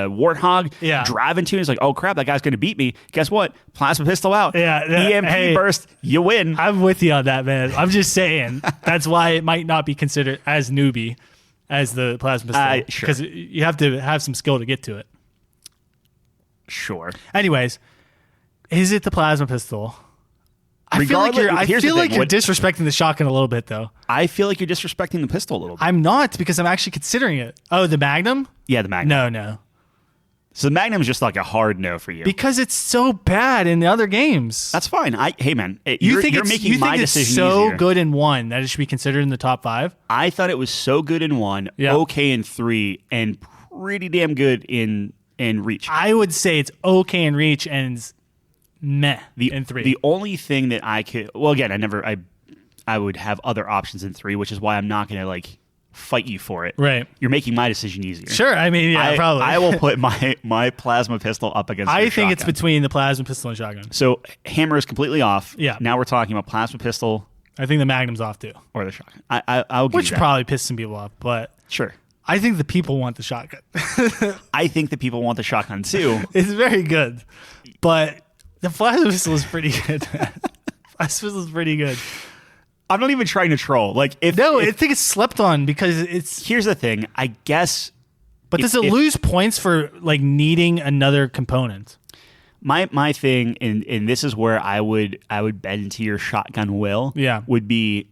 warthog driving to you. It's like, oh crap, that guy's going to beat me. Guess what? Plasma pistol out. Yeah. EMP burst. You win. I'm with you on that, man. I'm just saying that's why it might not be considered as newbie as the plasma pistol, because you have to have some skill to get to it. Sure. Anyways, is it the plasma pistol? I feel like you're disrespecting the shotgun a little bit, though. I feel like you're disrespecting the pistol a little bit. I'm not, because I'm actually considering it. Oh, the Magnum? Yeah, the Magnum. No. So the Magnum is just like a hard no for you. Because it's so bad in the other games. That's fine. Hey, man. You think it's so good in 1 that it should be considered in the top 5? I thought it was so good in 1, okay in 3, and pretty damn good in Reach. I would say it's okay in Reach and meh in 3. The only thing that I could... Well, again, I would have other options in 3, which is why I'm not going to, like, fight you for it. Right. You're making my decision easier. Sure. I mean, probably. I will put my plasma pistol up against I your think shotgun. it's between the plasma pistol and shotgun. So, hammer is completely off. Yeah. Now we're talking about plasma pistol. I think the Magnum's off, too. Or the shotgun. I'll give Which you that. probably pisses some people off, but... Sure. I think the people want the shotgun. I think the people want the shotgun, too. It's very good, but the plasma pistol is pretty good. Plasma pistol is pretty good. I'm not even trying to troll. I think it's slept on because it's... Here's the thing. I guess... But does it lose points for, like, needing another component? My thing, and this is where I would bend to your shotgun will, would be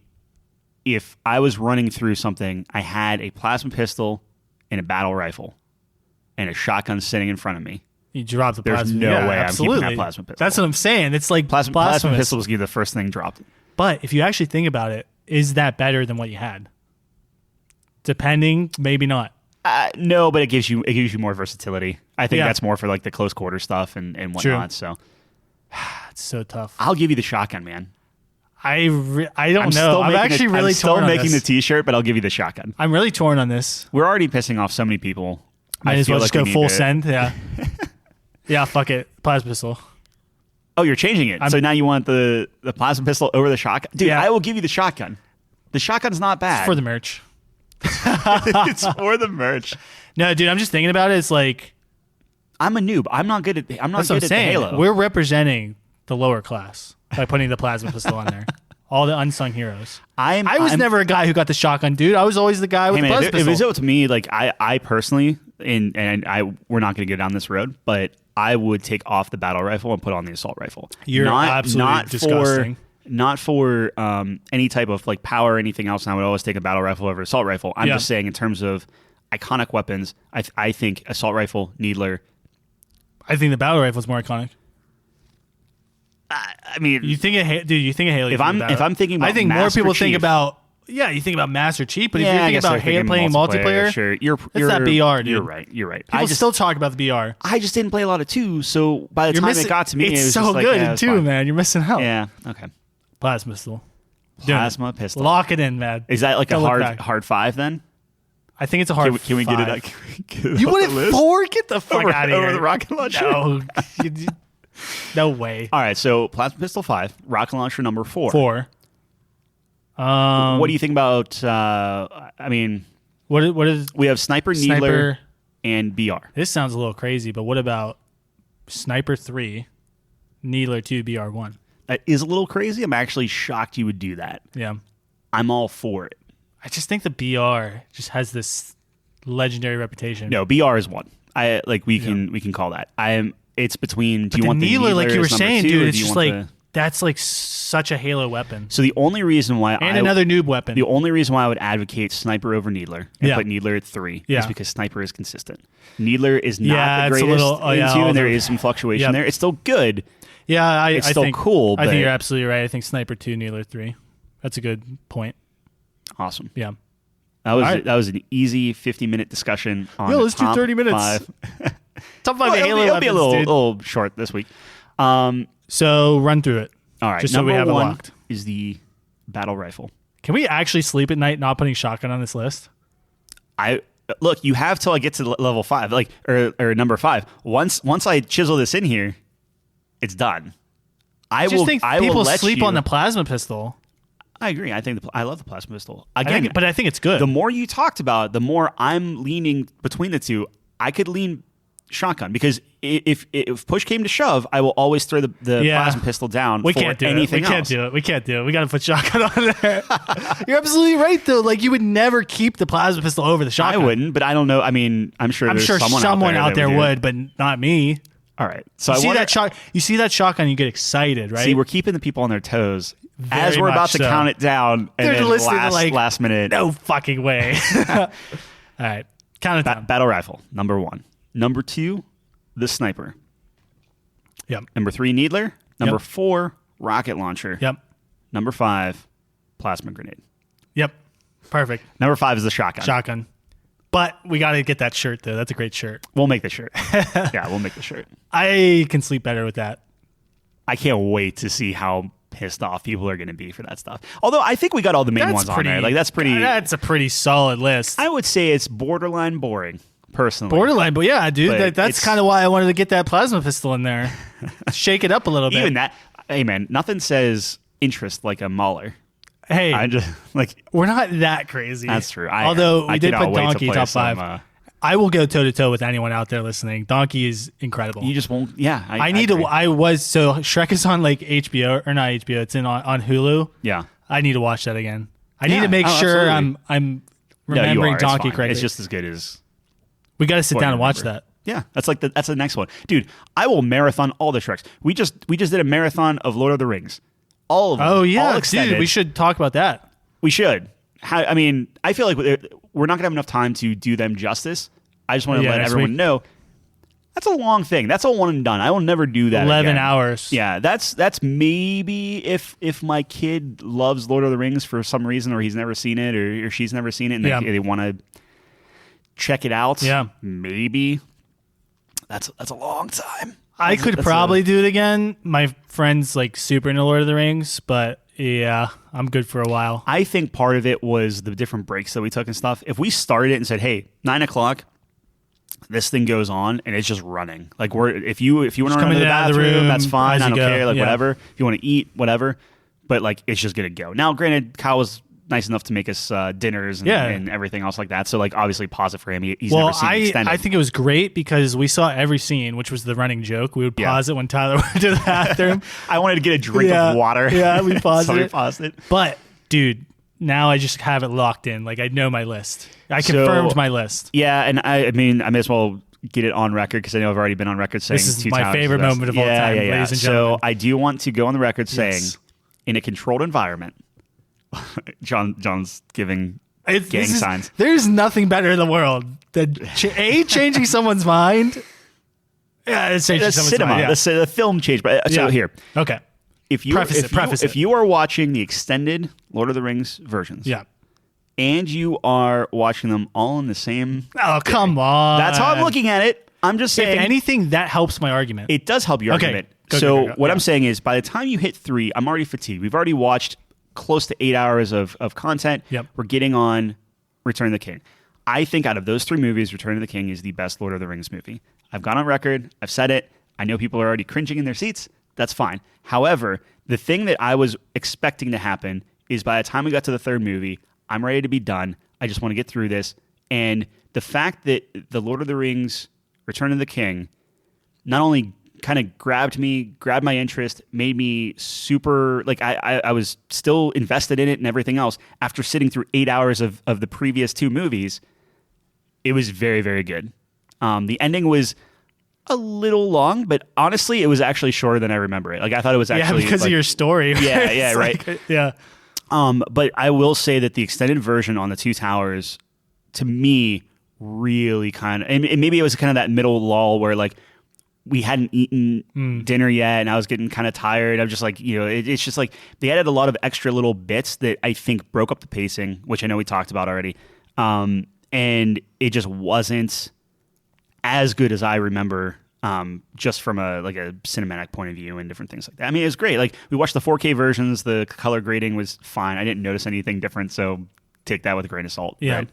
if I was running through something, I had a plasma pistol and a battle rifle and a shotgun sitting in front of me. You drop the plasma. There's no way I'm keeping that plasma pistol. That's what I'm saying. It's like plasma pistol was the first thing dropped. But if you actually think about it, is that better than what you had? Depending, maybe not. No, but it gives you more versatility. I think that's more for like the close quarter stuff and whatnot. True. So it's so tough. I'll give you the shotgun, man. I don't know. I'm actually really torn on this. I'm still making the T-shirt, but I'll give you the shotgun. I'm really torn on this. We're already pissing off so many people. Might as well just go full send. Yeah. Yeah, fuck it. Plasma pistol. Oh, you're changing it. So now you want the plasma pistol over the shotgun? Dude, I will give you the shotgun. The shotgun's not bad. It's for the merch. It's for the merch. No, dude, I'm just thinking about it. It's like... I'm a noob. I'm not good at the Halo. We're representing the lower class by putting the plasma pistol on there. All the unsung heroes. I was never a guy who got the shotgun, dude. I was always the guy with the plasma pistol. If it was up to me, like I personally, we're not going to go down this road, but I would take off the battle rifle and put on the assault rifle. You're absolutely disgusting. Not for any type of like power or anything else. And I would always take a battle rifle over assault rifle. I'm just saying in terms of iconic weapons, I think assault rifle, needler. I think the battle rifle is more iconic. I mean, you think of Halo. If I'm thinking about I think Master more people Chief, think about you think about Master Chief, but if you're thinking about Halo playing multiplayer, sure, you're that BR, dude. You're right. People still talk about the BR. I just didn't play a lot of 2, so by the time it got to me, it's it was so just like, good in 2, man. You're missing out. Yeah. Okay. Plasma pistol. Plasma pistol. Lock it in, man. Is that like a hard 5 then? I think it's a hard. Can we 5. get it? You wanted 4? Get the fuck out of here. Over the rocket launcher? No. No way. All right, so plasma pistol 5, rocket launcher number 4. 4. What do you think about? I mean, what is? We have sniper, needler, and BR. This sounds a little crazy, but what about sniper 3, needler 2, BR 1? That is a little crazy. I'm actually shocked you would do that. Yeah, I'm all for it. I just think the BR just has this legendary reputation. No, BR is 1. We can call that. It's between. Do you want the needler like you were saying, dude? It's just like that's like such a Halo weapon. So the only reason why another noob weapon. The only reson why I would advocate sniper over needler and put needler at 3 is because sniper is consistent. Needler is not the greatest in 2, and there is some fluctuation there. It's still good. Yeah, it's still cool. I think you're absolutely right. I think sniper 2, needler 3. That's a good point. Awesome. Yeah. That was an easy 50-minute discussion on let's do 30 minutes. 5. Top 5 Halo it'll weapons, be a little short this week. So run through it. All right. Just so we have it locked. Is the battle rifle. Can we actually sleep at night not putting shotgun on this list? I look, you have till I get to level 5, like or number 5. Once I chisel this in here, it's done. I think people let sleep you, on the plasma pistol. I agree. I think I love the plasma pistol. But I think it's good. The more you talked about, the more I'm leaning between the two. I could lean shotgun because if push came to shove, I will always throw the plasma pistol down. We can't do it. We can't do it. We got to put shotgun on there. You're absolutely right, though. Like, you would never keep the plasma pistol over the shotgun. I wouldn't, but I don't know. I mean, I'm sure someone out there would, but not me. All right. So you see that shotgun, you get excited, right? See, we're keeping the people on their toes Very as we're about to so. count it down, and They're then listening last minute. No fucking way. All right, count it down. Battle rifle, number 1. Number 2, the sniper. Yep. Number 3, needler. Number 4, rocket launcher. Yep. Number 5, plasma grenade. Yep. Perfect. Number 5 is the shotgun. Shotgun. But we got to get that shirt, though. That's a great shirt. We'll make the shirt. Yeah, we'll make the shirt. I can sleep better with that. I can't wait to see how pissed off people are going to be for that stuff. Although I think we got all the main ones on there. Like, that's a pretty solid list. I would say it's borderline boring, personally. Borderline, but yeah, dude, that's kind of why I wanted to get that plasma pistol in there. Shake it up a little bit. Even that, hey man, nothing says interest like a Mauler. Hey, I just we're not that crazy. That's true. Although we did put Donkey top 5. Some, I will go toe to toe with anyone out there listening. Donkey is incredible. You just won't. Yeah, I need to. So Shrek is on like HBO or not HBO. It's on Hulu. Yeah, I need to watch that again. I need to make sure absolutely. I'm remembering Donkey correctly. It's just as good as. We got to sit down and watch that. Yeah, that's the next one, dude. I will marathon all the Shreks. We just did a marathon of Lord of the Rings, all of them. Oh yeah, all extended. dude, we should talk about that. We should. I mean, I feel like we're not gonna have enough time to do them justice. I just want to let everyone know that's a long thing. That's a one and done. I will never do that. 11 again. hours. Yeah, that's maybe if my kid loves Lord of the Rings for some reason, or he's never seen it, or she's never seen it, and they want to check it out. Yeah, maybe. That's a long time. I could probably do it again. My friend's like super into Lord of the Rings, but yeah, I'm good for a while. I think part of it was the different breaks that we took and stuff. If we started it and said, "Hey, 9:00, this thing goes on," and it's just running. Like if you want to run to the bathroom, that's fine. I don't care. Like whatever. If you want to eat, whatever. But like it's just gonna go. Now, granted, Kyle was nice enough to make us dinners and everything else like that. So like obviously pause it for him. He's never seen it extended. I think it was great because we saw every scene, which was the running joke. We would pause it when Tyler went to the bathroom. I wanted to get a drink of water. Yeah, we paused so it. We paused it. But dude, now I just have it locked in. Like I know my list. I confirmed my list. Yeah, and I mean I may as well get it on record because I know I've already been on record saying this is my favorite moment of all time, ladies and gentlemen. So I do want to go on the record saying in a controlled environment. John's giving gang signs. There's nothing better in the world than changing someone's mind. Yeah, it's changing someone's mind. Yeah. The film changed. So here, okay. If you are watching the extended Lord of the Rings versions, and you are watching them all in the same. Oh come on! That's how I'm looking at it. I'm just saying. If anything, that helps my argument. It does help your argument. So what I'm saying is, by the time you hit 3, I'm already fatigued. We've already watched close to 8 hours of content. Yep. We're getting on Return of the King. I think out of those 3 movies, Return of the King is the best Lord of the Rings movie. I've gone on record. I've said it. I know people are already cringing in their seats. That's fine. However, the thing that I was expecting to happen is by the time we got to the 3rd movie, I'm ready to be done. I just want to get through this. And the fact that the Lord of the Rings, Return of the King, not only kind of grabbed my interest, made me super, like I was still invested in it and everything else. After sitting through 8 hours of the previous 2 movies, it was very, very good. The ending was a little long, but honestly, it was actually shorter than I remember it. Like I thought it was actually because of your story. Yeah, right. Like, yeah. But I will say that the extended version on the 2 Towers, to me, really kind of, and maybe it was kind of that middle lull where like we hadn't eaten dinner yet, and I was getting kind of tired. I'm just like, it's just like they added a lot of extra little bits that I think broke up the pacing, which I know we talked about already. And it just wasn't as good as I remember, just from a cinematic point of view and different things like that. I mean, it was great. Like we watched the 4K versions, the color grading was fine. I didn't notice anything different, so take that with a grain of salt. Yeah. Right?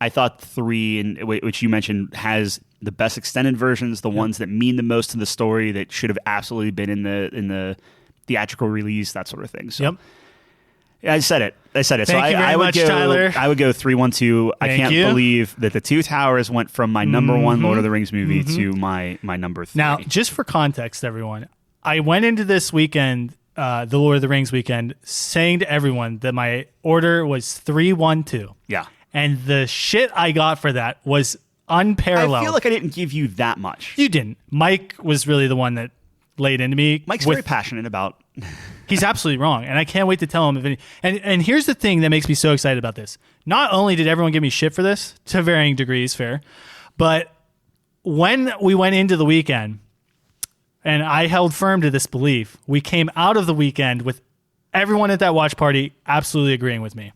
I thought 3, and which you mentioned, has the best extended versions, the ones that mean the most to the story, that should have absolutely been in the theatrical release, that sort of thing. So, yeah, I said it. So Thank you very I would much, go. Tyler. I would go 3-1-2. I can't believe that the Two Towers went from my number one Lord of the Rings movie to my number 3. Now, just for context, everyone, I went into this weekend, the Lord of the Rings weekend, saying to everyone that my order was 3-1-2. Yeah. And the shit I got for that was unparalleled. I feel like I didn't give you that much. You didn't. Mike was really the one that laid into me. Mike's very passionate about. He's absolutely wrong, and I can't wait to tell him. And here's the thing that makes me so excited about this. Not only did everyone give me shit for this, to varying degrees, fair, but when we went into the weekend, and I held firm to this belief, we came out of the weekend with everyone at that watch party absolutely agreeing with me.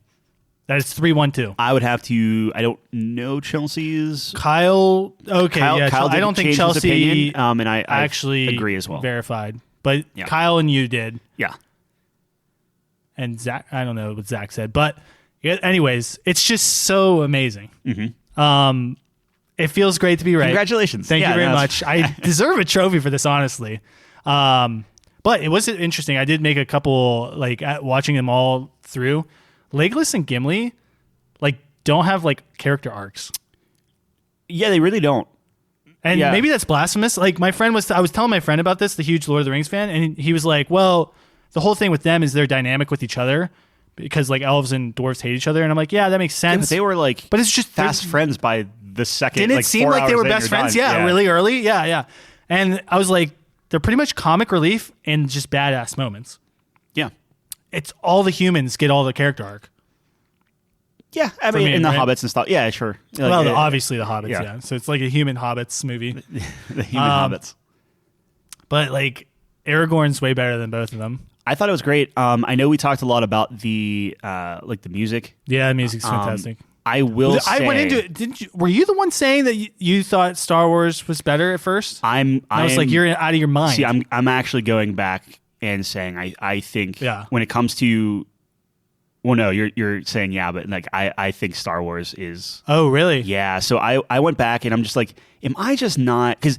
That is 3-1-2. I would have to. I don't know Chelsea's. Kyle. Okay, Kyle I don't think his Chelsea. opinion, and I actually agree as well. Verified, but Kyle and you did. Yeah. And Zach, I don't know what Zach said, but anyways, it's just so amazing. Mm-hmm. It feels great to be right. Congratulations! Thank you very much. I deserve a trophy for this, honestly. But it was interesting. I did make a couple, watching them all through. Legolas and Gimli, don't have character arcs. Yeah, they really don't. And maybe that's blasphemous. My friend I was telling my friend about this, the huge Lord of the Rings fan, and he was like, "Well, the whole thing with them is their dynamic with each other, because elves and dwarves hate each other." And I'm like, "Yeah, that makes sense." Yeah, but they were but it's just fast friends by the second. Didn't it seem like they were best friends? Yeah, really early. Yeah. And I was like, they're pretty much comic relief and just badass moments. Yeah. It's all the humans get all the character arc. Yeah, I mean, in the Hobbits and stuff. Yeah, sure. Obviously the Hobbits, yeah. So it's like a human Hobbits movie. The human Hobbits. But Aragorn's way better than both of them. I thought it was great. I know we talked a lot about the music. Yeah, the music's fantastic. I will say, I went into it. Were you the one saying that you thought Star Wars was better at first? I was like, you're out of your mind. See, I'm actually going back and saying I think when it comes to. Well, no, you're saying but I think Star Wars is. Oh, really? Yeah. So I went back and I'm just like, am I just not? Because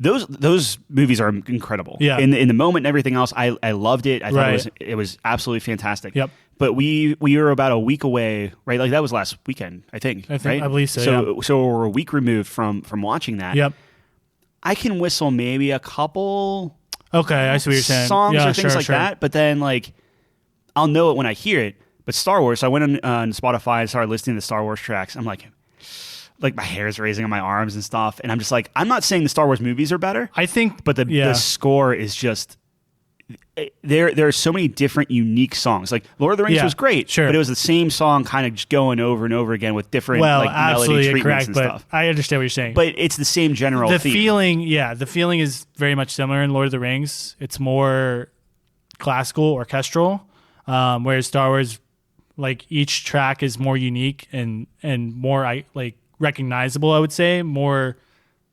those movies are incredible. Yeah. In the moment and everything else, I loved it. I thought it was absolutely fantastic. Yep. But we were about a week away, right? That was last weekend, I think. Right? I believe so. So we're a week removed from watching that. Yep. I can whistle maybe a couple. Okay, I see what you're saying. Songs or things like that, but then I'll know it when I hear it. But Star Wars, so I went on Spotify and started listening to the Star Wars tracks. I'm like my hair's raising on my arms and stuff. And I'm just like, I'm not saying the Star Wars movies are better. I think, but the score is just there are so many different unique songs. Lord of the Rings was great, but it was the same song kind of just going over and over again with different melody treatments and stuff. I understand what you're saying. But it's the same general theme. The feeling is very much similar in Lord of the Rings. It's more classical, orchestral, whereas Star Wars, each track is more unique and more recognizable, I would say. More.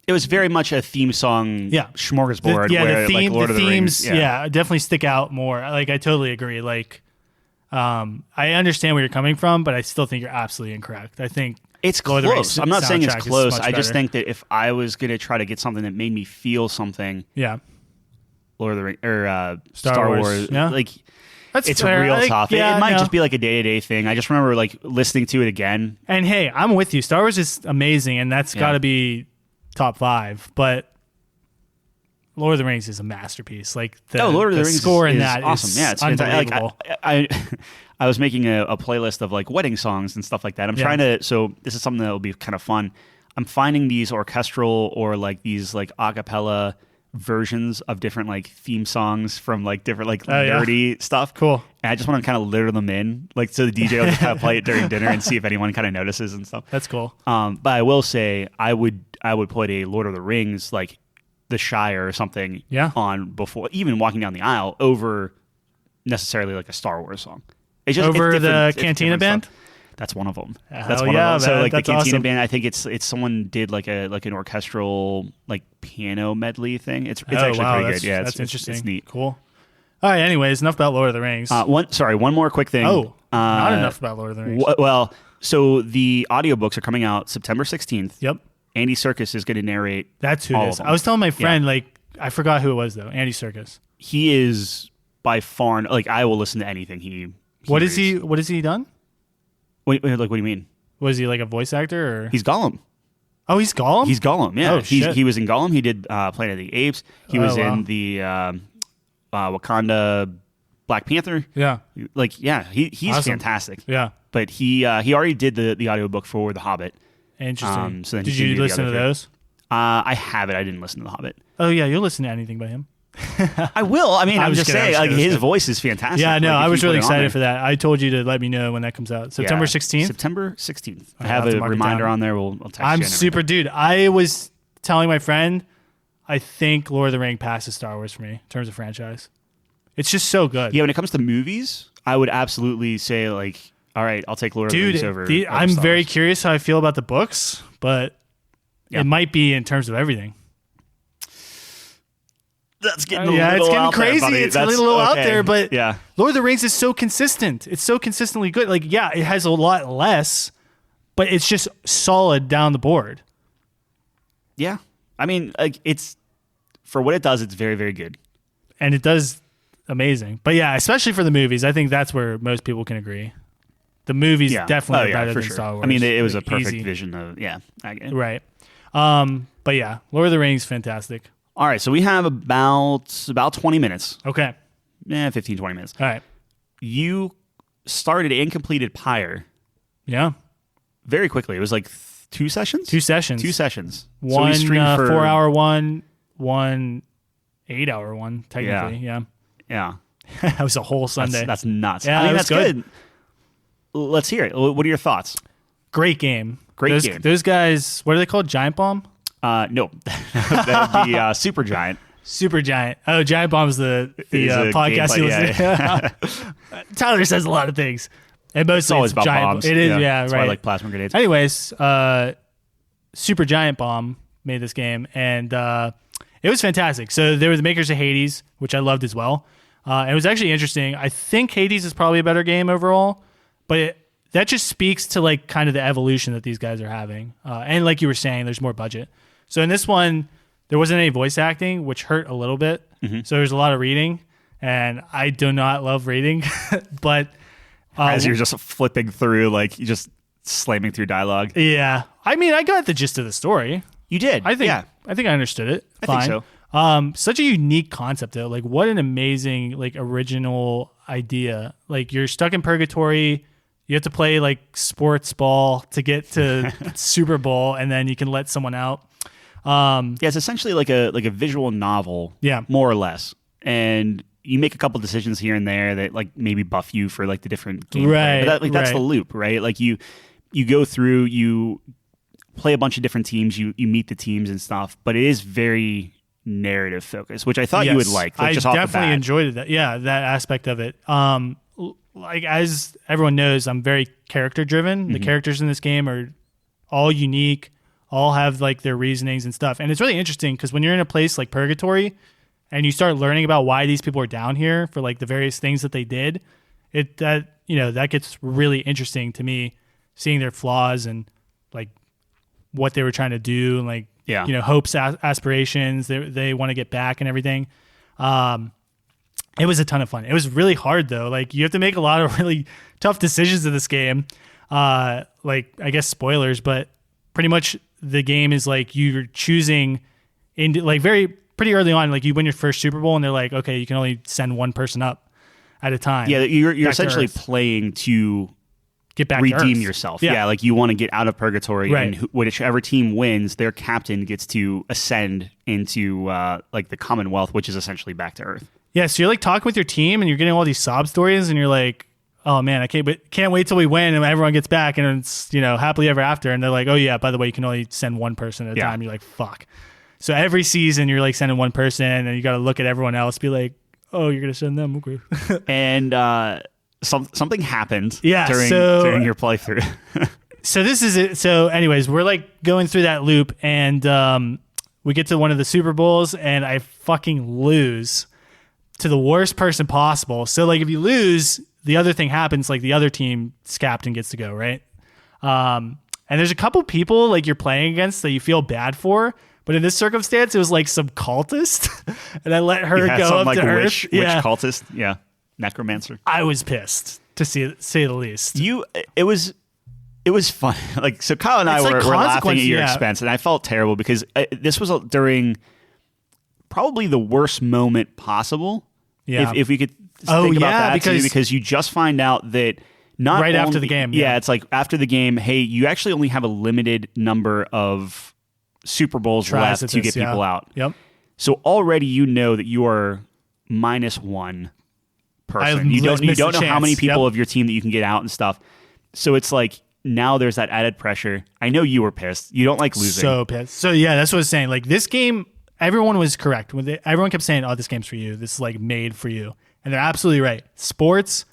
It was very much a theme song smorgasbord. The themes definitely stick out more. I totally agree. I understand where you're coming from, but I still think you're absolutely incorrect. I think it's close. I'm not saying it's close. I just think that if I was going to try to get something that made me feel something, Lord of the Rings or Star Wars, it's fair. A real topic. It might just be a day-to-day thing. I just remember listening to it again. And hey, I'm with you. Star Wars is amazing, and that's got to be top 5. But Lord of the Rings is a masterpiece. Lord of the Rings score is in that awesome. It's unbelievable. I was making a playlist of wedding songs and stuff like that. I'm trying to. So this is something that will be kind of fun. I'm finding these orchestral or these a cappella versions of different theme songs from different nerdy stuff. Cool. And I just want to kind of litter them in, so the DJ will just kind of play it during dinner and see if anyone kind of notices and stuff. That's cool. But I will say I would put a Lord of the Rings The Shire or something on before even walking down the aisle over necessarily a Star Wars song. It's just over the Cantina Band. Stuff. That's one of them. That's one of them. So the Cantina awesome. Band, I think it's someone did an orchestral piano medley thing. It's actually pretty good. Yeah, that's interesting. It's neat. Cool. All right. Anyways, enough about Lord of the Rings. One more quick thing. Not enough about Lord of the Rings. Well, so the audiobooks are coming out September 16th. Yep. Andy Serkis is going to narrate. That's who all it of is. them. I was telling my friend, I forgot who it was, though. Andy Serkis. He is by far, I will listen to anything he What reads. What has he done? What do you mean? Was he like a voice actor? Or? He's Gollum. Oh, he's Gollum? He's Gollum, yeah. Oh, shit. He was in Gollum. He did Planet of the Apes. He was in the Wakanda Black Panther. Yeah. He's Awesome. fantastic. Yeah. But he already did the audiobook for The Hobbit. Interesting. So then Did he can you do the listen to other three. those? I haven't. I didn't listen to The Hobbit. Oh, yeah. You'll listen to anything by him. I will. I mean, I'm was just kidding, saying, I was kidding. his voice is fantastic. Yeah, no, Like, I if was you really put it on excited there. for that. I told you to let me know when that comes out. September 16th? September 16th. I I'll have have to a mark it reminder down. on there. I'll text you. I'm and super, everything. dude. I was telling my friend, I think Lord of the Rings passes Star Wars for me in terms of franchise. It's just so good. Yeah, when it comes to movies, I would absolutely say, all right, I'll take Lord of the Rings over. Dude, over I'm Star very Wars. curious how I feel about the books, but Yeah. it might be in terms of everything. That's getting a Yeah, little it's getting out there, crazy. buddy. It's That's a little out okay. there, but yeah. Lord of the Rings is so consistent. It's so consistently good. It has a lot less, but it's just solid down the board. Yeah. I mean, it's for what it does, it's very, very good. And it does amazing. But yeah, especially for the movies, I think that's where most people can agree. The movies definitely are better for than sure. Star Wars. I mean, it was a Like, perfect easy. vision of, I get it. Right. But yeah, Lord of the Rings, fantastic. All right, so we have about 20 minutes. Okay. 15, 20 minutes. All right. You started and completed Pyre Yeah. very quickly. It was like 2 sessions? 2 sessions. 2 sessions. So One we streamed for 4-hour one, one 8-hour one, technically. Yeah. Yeah. That was a whole Sunday. That's nuts. Yeah, I mean, it was that's good. Let's hear it. What are your thoughts? Great game. Great game. Those guys, what are they called? Giant Bomb? No. the Super Giant. Super Giant. Oh, Giant Bomb's the Is a podcast you gameplay, listen to. Tyler says a lot of things. And mostly It's always about Giant bombs. It is, That's why I right. like plasma grenades. Anyways, Super Giant Bomb made this game, and it was fantastic. So they were the makers of Hades, which I loved as well. It was actually interesting. I think Hades is probably a better game overall, but that just speaks to kind of the evolution that these guys are having. And like you were saying, there's more budget. So in this one, there wasn't any voice acting, which hurt a little bit. Mm-hmm. So there's a lot of reading, and I do not love reading, but As you're just flipping through, you just slamming through dialogue. yeah, I mean, I got the gist of the story. You did. I think Yeah. I understood it. I Fine. think so. Such a unique concept though. What an amazing original idea. You're stuck in purgatory. You have to play sports ball to get to Super Bowl, and then you can let someone out. It's essentially like a visual novel. Yeah. More or less. And you make a couple decisions here and there that maybe buff you for the different gameplay. Right, But that's right. the loop, right? You go through, you play a bunch of different teams, you meet the teams and stuff, but it is very narrative focused, which I thought you would Yes. like. I Just off the definitely bat. enjoyed that. Yeah, that aspect of it. As everyone knows, I'm very character driven. Mm-hmm. The characters in this game are all unique, all have their reasonings and stuff. And it's really interesting because when you're in a place like Purgatory and you start learning about why these people are down here for the various things that they did, that gets really interesting to me, seeing their flaws and what they were trying to do and hopes, aspirations they want to get back and everything. It was a ton of fun. It was really hard though. You have to make a lot of really tough decisions in this game. I guess spoilers, but pretty much the game is you're choosing pretty early on. You win your first Super Bowl and they're okay, you can only send one person up at a time. Yeah, you're back to essentially Earth. playing to Get back to redeem Earth. yourself. Yeah. You want to get out of purgatory, Right. and whichever team wins, their captain gets to ascend into the Commonwealth, which is essentially back to Earth. Yeah, so you're talking with your team and you're getting all these sob stories and you're oh man, I can't wait till we win and everyone gets back and it's, happily ever after. And they're oh yeah, by the way, you can only send one person at a time. You're fuck. So every season you're sending one person and you got to look at everyone else, be oh, you're going to send them. Okay. And something happened Yeah, during your playthrough. So this is it. So anyways, we're going through that loop and we get to one of the Super Bowls and I fucking lose to the worst person possible. So if you lose, the other thing happens, like the other team's captain gets to go, right? And there's a couple people like you're playing against that you feel bad for, but in this circumstance, it was like some cultist, and I let her go up like to Earth. Witch cultist, yeah, necromancer. I was pissed, to say the least. It was fun. Like, so Kyle and I were laughing at your expense, and I felt terrible because this was during probably the worst moment possible. Yeah. If we could think about that because you just find out that not right only, after the game. Yeah, it's like after the game, hey, you actually only have a limited number of Super Bowls left to get people out. Yep. So already you know that you are -1 person. You don't know how many people of your team that you can get out and stuff. So it's like now there's that added pressure. I know you were pissed. You don't like losing. So pissed. So yeah, that's what I was saying. Like this game, everyone was correct. Everyone kept saying, "Oh, this game's for you. This is like made for you," and they're absolutely right. Sports,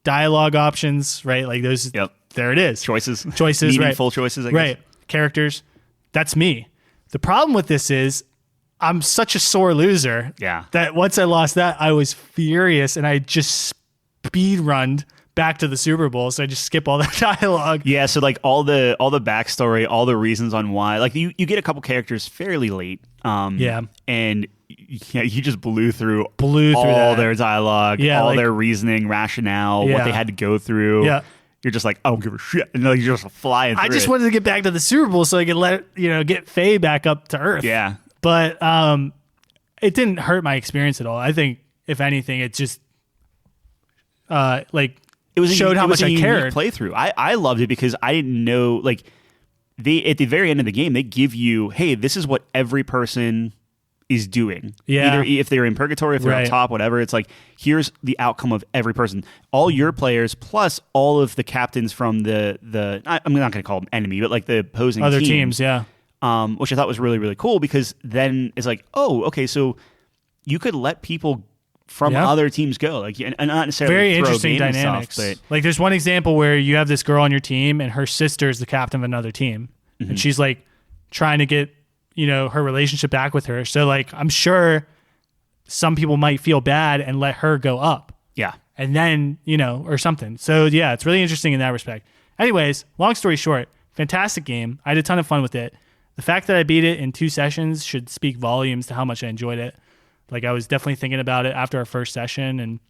dialogue options, right? Like those. Yep. There it is. Choices, meaningful right. choices. I guess. Right. Characters. That's me. The problem with this is I'm such a sore loser. Yeah. That once I lost that, I was furious, and I just speed runned back to the Super Bowl, so I just skip all that dialogue. Yeah, so like all the backstory, all the reasons on why, like you get a couple characters fairly late. And you just blew through all their dialogue, all their reasoning, rationale, what they had to go through. Yeah. You're just like, I don't give a shit. And you're just flying through I just wanted to get back to the Super Bowl so I could get Faye back up to Earth. Yeah. But it didn't hurt my experience at all. I think, if anything, it just showed how much I cared. Playthrough. I loved it because I didn't know, like, at the very end of the game, they give you, hey, this is what every person is doing. Yeah. Either if they're in purgatory, if they're on top, whatever. It's like, here's the outcome of every person. All your players, plus all of the captains from the I'm not going to call them enemy, but like the opposing other teams, yeah. Which I thought was really, really cool because then it's like, oh, okay, so you could let people from other teams go, like, and not necessarily very throw interesting game dynamics. Stuff, but like, there's one example where you have this girl on your team, and her sister is the captain of another team, and she's like trying to get her relationship back with her. So like, I'm sure some people might feel bad and let her go up. Yeah, and then or something. So yeah, it's really interesting in that respect. Anyways, long story short, fantastic game. I had a ton of fun with it. The fact that I beat it in 2 sessions should speak volumes to how much I enjoyed it. Like, I was definitely thinking about it after our first session, and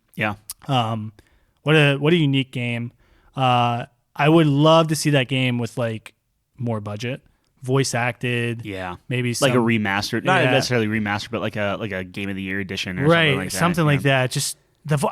what a unique game. I would love to see that game with like more budget, voice acted. Yeah, maybe like a remastered, not necessarily remastered, but like a Game of the Year edition, or something like that. Just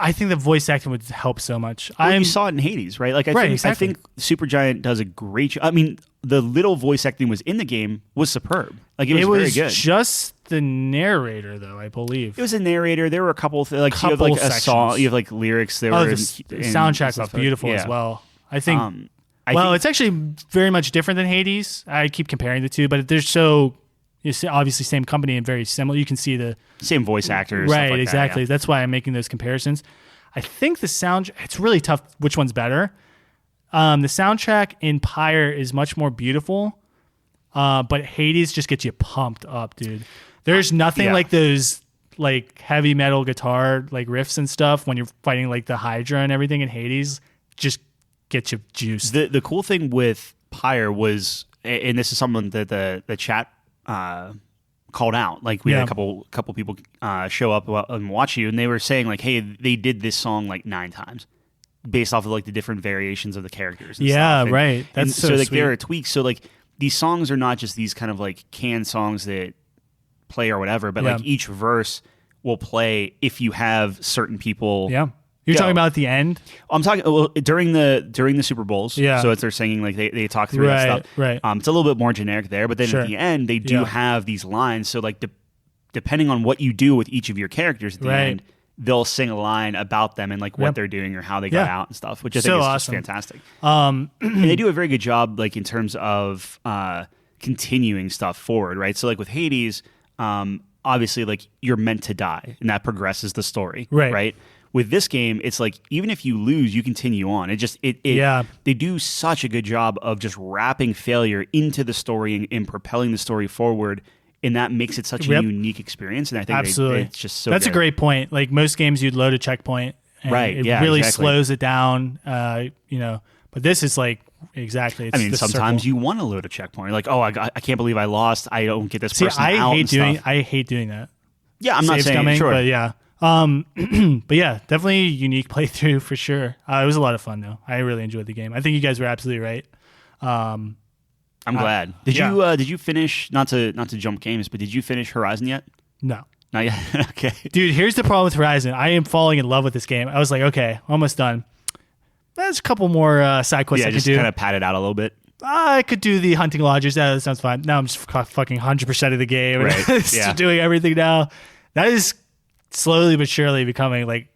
I think the voice acting would help so much. You saw it in Hades, right? Like, I think Supergiant does a great job. I mean, the little voice acting was in the game was superb. Like, it was very good. Just the narrator, though, I believe. It was a narrator. There were a couple of you have like a song, you have like lyrics. There were the soundtrack was beautiful as well. I think. It's actually very much different than Hades. I keep comparing the two, but they're so. Obviously, same company and very similar. You can see the same voice actors, right? Stuff like exactly. That, That's why I'm making those comparisons. I think the sound. It's really tough. Which one's better? The soundtrack in Pyre is much more beautiful, but Hades just gets you pumped up, dude. There's nothing like those like heavy metal guitar like riffs and stuff when you're fighting like the Hydra and everything in Hades. Just gets you juiced. The cool thing with Pyre was, and this is something that the chat called out. Like, we had a couple people show up and watch you, and they were saying like, hey, they did this song like 9 times based off of like the different variations of the characters. And stuff. Right. That's so like sweet. There are tweaks. So like, these songs are not just these kind of like canned songs that play or whatever, but like each verse will play if you have certain people. Yeah. You're talking about at the end? I'm talking during the Super Bowls. Yeah. So they're singing, like they talk through that stuff. Right. It's a little bit more generic there, but then at the end they do have these lines. So like depending on what you do with each of your characters at the end, they'll sing a line about them and like what they're doing or how they got out and stuff, which I think is awesome. Just fantastic. And they do a very good job, like in terms of continuing stuff forward, right? So like with Hades, obviously like you're meant to die, and that progresses the story, right? With this game, it's like even if you lose, you continue on. They do such a good job of just wrapping failure into the story and propelling the story forward, and that makes it such a unique experience. And I think absolutely, it's just so. That's good. a great point. Like most games, you'd load a checkpoint And Right, it yeah, really exactly. slows it down. But this is like exactly. It's I mean, the sometimes circle. you want to load a checkpoint. You're like, oh, I can't believe I lost. I don't get this See, person out and stuff. I hate doing that. Yeah, I'm not Saves saying coming, sure. but yeah. But yeah, definitely a unique playthrough for sure. It was a lot of fun though. I really enjoyed the game. I think you guys were absolutely right. I'm glad. Did you finish? Not to jump games, but did you finish Horizon yet? No. Not yet. Okay. Dude, here's the problem with Horizon. I am falling in love with this game. I was like, okay, almost done. There's a couple more side quests I could just do. kind of pat it out a little bit. I could do the hunting lodges. Yeah, that sounds fine. Now I'm just fucking 100% of the game. Right. Just Yeah. doing everything now. That is slowly but surely becoming like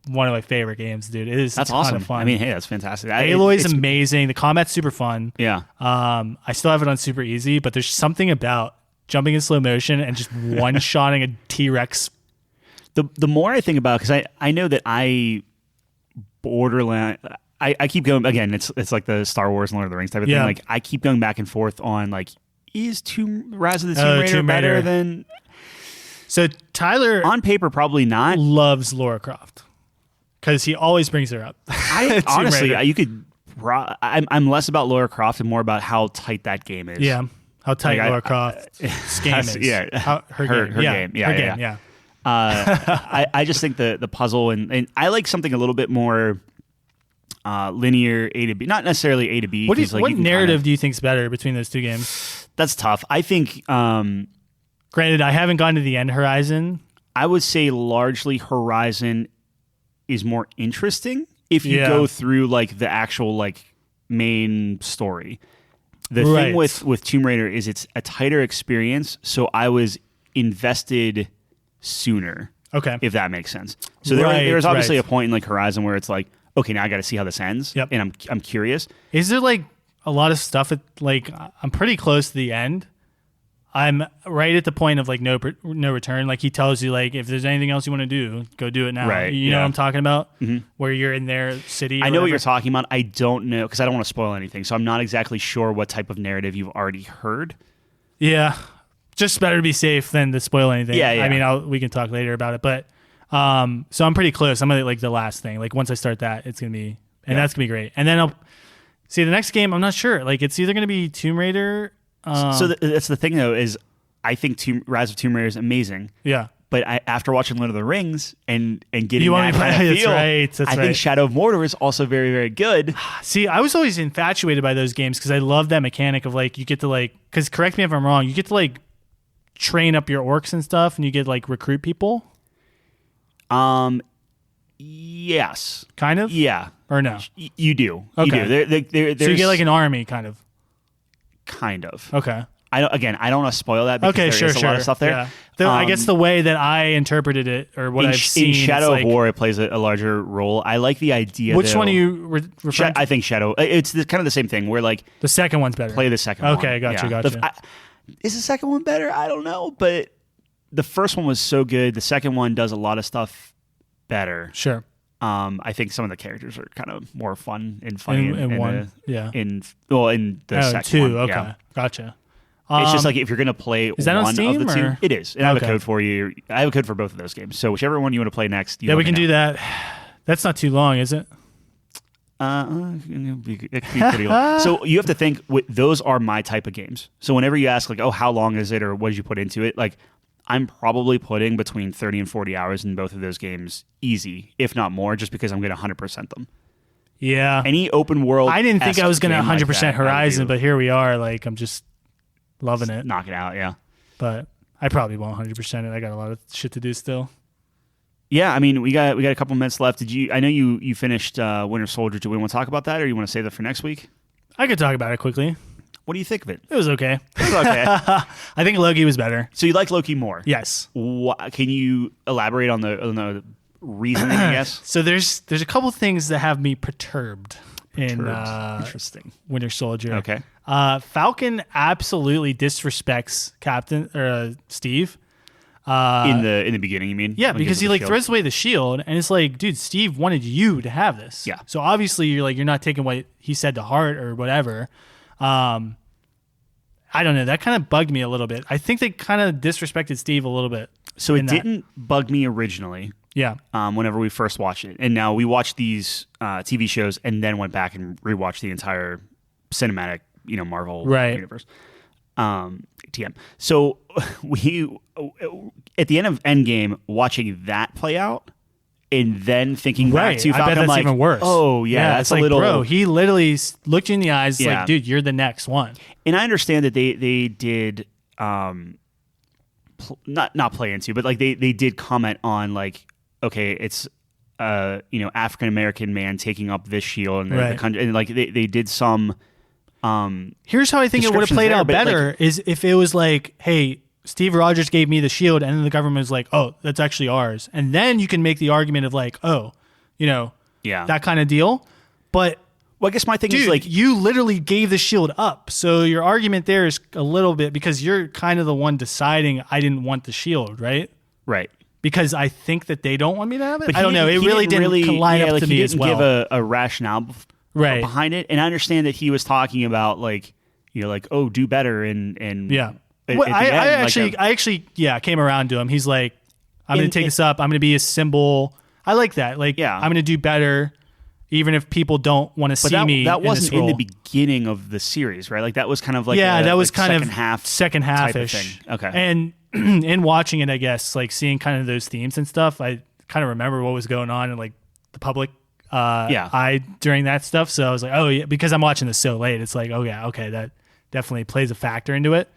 one of my favorite games, dude. It is That's a ton awesome. of fun. I mean, hey, that's fantastic. Aloy's amazing. The combat's super fun. Yeah. I still have it on super easy, but there's something about jumping in slow motion and just one-shotting a T-Rex. The more I think about, because I know that Borderland. I keep going again. It's like the Star Wars and Lord of the Rings type of thing. Like I keep going back and forth on like, is Rise of the Tomb Raider better than? So Tyler On paper, probably not. loves Lara Croft because he always brings her up. Honestly, Raider. you could. I'm less about Lara Croft and more about how tight that game is. Yeah, how tight Like, Lara Croft's game is. Yeah, Her game. Yeah. I just think the puzzle and I like something a little bit more linear A to B, not necessarily A to B. What Like narrative do you think is better between those two games? That's tough. I think. Granted, I haven't gone to the end Horizon. I would say largely Horizon is more interesting if you go through like the actual like main story. The thing with Tomb Raider is it's a tighter experience, so I was invested sooner. Okay, if that makes sense. So there was obviously a point in like Horizon where it's like, okay, now I got to see how this ends. Yep. And I'm curious. Is there like a lot of stuff at like I'm pretty close to the end. I'm right at the point of like no return. Like he tells you like if there's anything else you want to do, go do it now. Right, You know what I'm talking about? Mm-hmm. Where you're in their city. I know what you're talking about. I don't know because I don't want to spoil anything. So I'm not exactly sure what type of narrative you've already heard. Yeah, just better to be safe than to spoil anything. Yeah. I mean, we can talk later about it, but so I'm pretty close. I'm at like the last thing. Like once I start that, it's gonna be that's gonna be great. And then I'll see the next game. I'm not sure. Like it's either gonna be Tomb Raider. So that's the thing though is I think Rise of Tomb Raider is amazing. Yeah. But after watching Lord of the Rings and getting You want that me to kind play- of that's feel, right, that's I right. think Shadow of Mordor is also very, very good. See, I was always infatuated by those games because I love that mechanic of like you get to like because correct me if I'm wrong, you get to like train up your orcs and stuff, and you get like recruit people. Yes. Kind of. Yeah. Or no? You do. Okay. You do. So you get like an army, kind of. kind of. Okay. I don't want to spoil that because there is a lot of stuff there. Yeah. I guess the way that I interpreted it or what I've seen in Shadow it's of like, War, it plays a larger role. I like the idea. Which though, one are you referring to? I think Shadow. It's kind of the same thing. Where like The second one's better. play the second one. Okay, gotcha, Yeah. gotcha. Is the second one better? I don't know, but the first one was so good. The second one does a lot of stuff better. Sure. I think some of the characters are kind of more fun and funny In one. Yeah. in the second two. one. Okay. Yeah. Gotcha. It's just like if you're going to play is that on one Steam, of the two, or? it is. And I have a Okay. code for you. I have a code for both of those games. So whichever one you want to play next, Yeah, we can do that. That's not too long, is it? It could be pretty long. So you have to think those are my type of games. So whenever you ask like, oh, how long is it, or what did you put into it? Like, I'm probably putting between 30 and 40 hours in both of those games, easy, if not more, just because I'm going to 100% them. Yeah. Any open world. I didn't think I was going to 100% like that, Horizon, but here we are. Like, I'm just loving it. knock it out. Yeah. But I probably won't 100% it. I got a lot of shit to do still. Yeah, I mean, we got a couple minutes left. I know you finished Winter Soldier. Do we want to talk about that, or you want to save that for next week? I could talk about it quickly. What do you think of it? It was okay. It's okay. I think Loki was better. So you like Loki more? Yes. Can you elaborate on the reasoning? I guess. So there's a couple things that have me perturbed. In Interesting. Winter Soldier. Okay. Falcon absolutely disrespects Captain Steve. In the beginning, you mean? Yeah, When because gives he the like shield? throws away the shield, and it's like, dude, Steve wanted you to have this. Yeah. So obviously you're not taking what he said to heart or whatever. I don't know. That kind of bugged me a little bit. I think they kind of disrespected Steve a little bit. So it in that. didn't bug me originally. Yeah. Whenever we first watched it, and now we watched these TV shows and then went back and rewatched the entire cinematic, Marvel universe. TM. So we at the end of Endgame, watching that play out, and then thinking back to Falcon, I bet that's even worse. Oh yeah, that's it's a little. Bro, he literally looked you in the eyes, like, dude, you're the next one. And I understand that they did not play into, but like they did comment on like, okay, it's African American man taking up this shield, and the country, and like they did some. Here's how I think it would have played out better is if it was like, hey, Steve Rogers gave me the shield, and then the government was like, oh, that's actually ours, and then you can make the argument of like, oh, that kind of deal. But I guess my thing is like, you literally gave the shield up, so your argument there is a little bit because you're kind of the one deciding I didn't want the shield, right? Right. Because I think that they don't want me to have it. But I don't know. It really didn't line up to me as well. He didn't give a rationale behind it, and I understand that he was talking about like, oh, do better and yeah. I actually came around to him. He's like, I'm going to take this up. I'm going to be a symbol. I like that. Like, I'm going to do better, even if people don't want to see me. That wasn't in the beginning of the series, right? Like that was kind of like that was kind of second half-ish. Okay, and in watching it, I guess like seeing kind of those themes and stuff, I kind of remember what was going on in like the public eye during that stuff. So I was like, oh yeah, because I'm watching this so late, it's like, oh yeah, okay, that definitely plays a factor into it.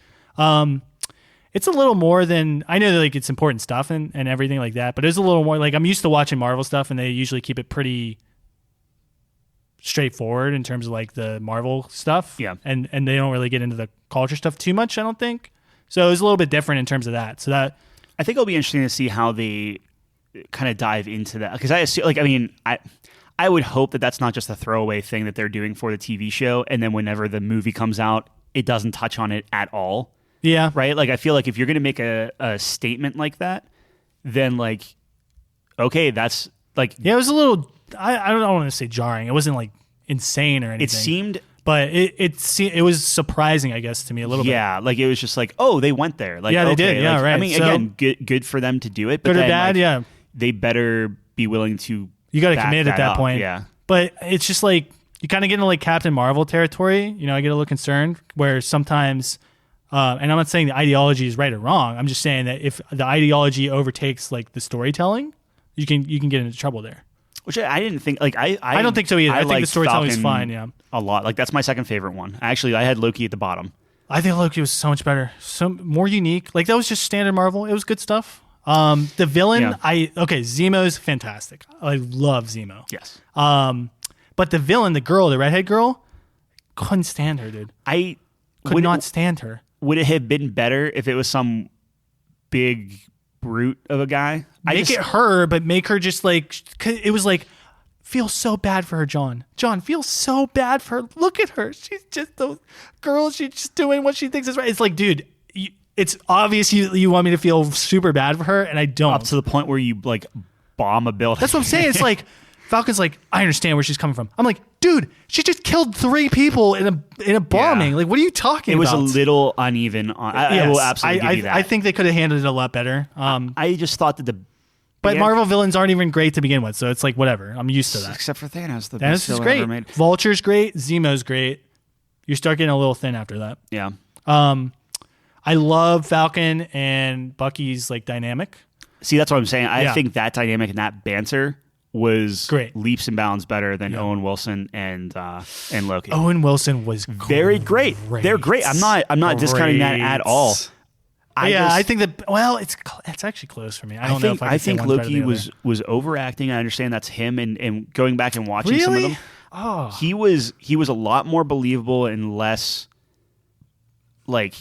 It's a little more than I know that like it's important stuff and everything like that, but it's a little more like I'm used to watching Marvel stuff and they usually keep it pretty straightforward in terms of like the Marvel stuff. Yeah. And they don't really get into the culture stuff too much, I don't think. So it was a little bit different in terms of that. So that I think it'll be interesting to see how they kind of dive into that. Because I assume, like, I mean, I would hope that that's not just a throwaway thing that they're doing for the TV show, and then whenever the movie comes out, it doesn't touch on it at all. Yeah. Right? Like, I feel like if you're going to make a statement like that, then, like, okay, that's, like... Yeah, it was a little... I don't want to say jarring. It wasn't, like, insane or anything. It seemed... But it was surprising, I guess, to me a little bit. Yeah, like, it was just like, oh, they went there. Like, yeah, they did. Yeah, like, right. I mean, again, good for them to do it. But good then, or bad, like, they better be willing to... You got to commit at that point. Yeah. But it's just like, you kind of get into like Captain Marvel territory. I get a little concerned where sometimes, and I'm not saying the ideology is right or wrong. I'm just saying that if the ideology overtakes like the storytelling, you can get into trouble there. Which I didn't think, like, I don't think so either. I think the storytelling is fine, yeah. A lot. Like, that's my second favorite one. Actually, I had Loki at the bottom. I think Loki was so much better. So more unique. Like, that was just standard Marvel. It was good stuff. The villain, Zemo's fantastic. I love Zemo. Yes. But the villain, the girl, the redhead girl, couldn't stand her, dude. I could not stand her. Would it have been better if it was some big brute of a guy? Make it her, but make her just like, it was like, feel so bad for her, John. John, feel so bad for her. Look at her. She's just the girl. She's just doing what she thinks is right. It's like, dude, it's obvious you want me to feel super bad for her, and I don't. Up to the point where you like bomb a building. That's what I'm saying. It's like, Falcon's like, I understand where she's coming from. I'm like, dude, she just killed 3 people in a bombing. Yeah. Like, what are you talking about? It was a little uneven. I will absolutely give you that. I think they could have handled it a lot better. I just thought that but Marvel villains aren't even great to begin with, so it's like, whatever. I'm used to that. Except for Thanos. The Thanos is great. Ever made. Vulture's great. Zemo's great. You start getting a little thin after that. Yeah. I love Falcon and Bucky's like dynamic. See, that's what I'm saying. I think that dynamic and that banter was great, leaps and bounds better than Owen Wilson and Loki. Owen Wilson was very great. They're great. I'm not discounting that at all. I think that. Well, it's actually close for me. I think Loki was overacting. I understand that's him, and going back and watching some of them, he was a lot more believable and less like.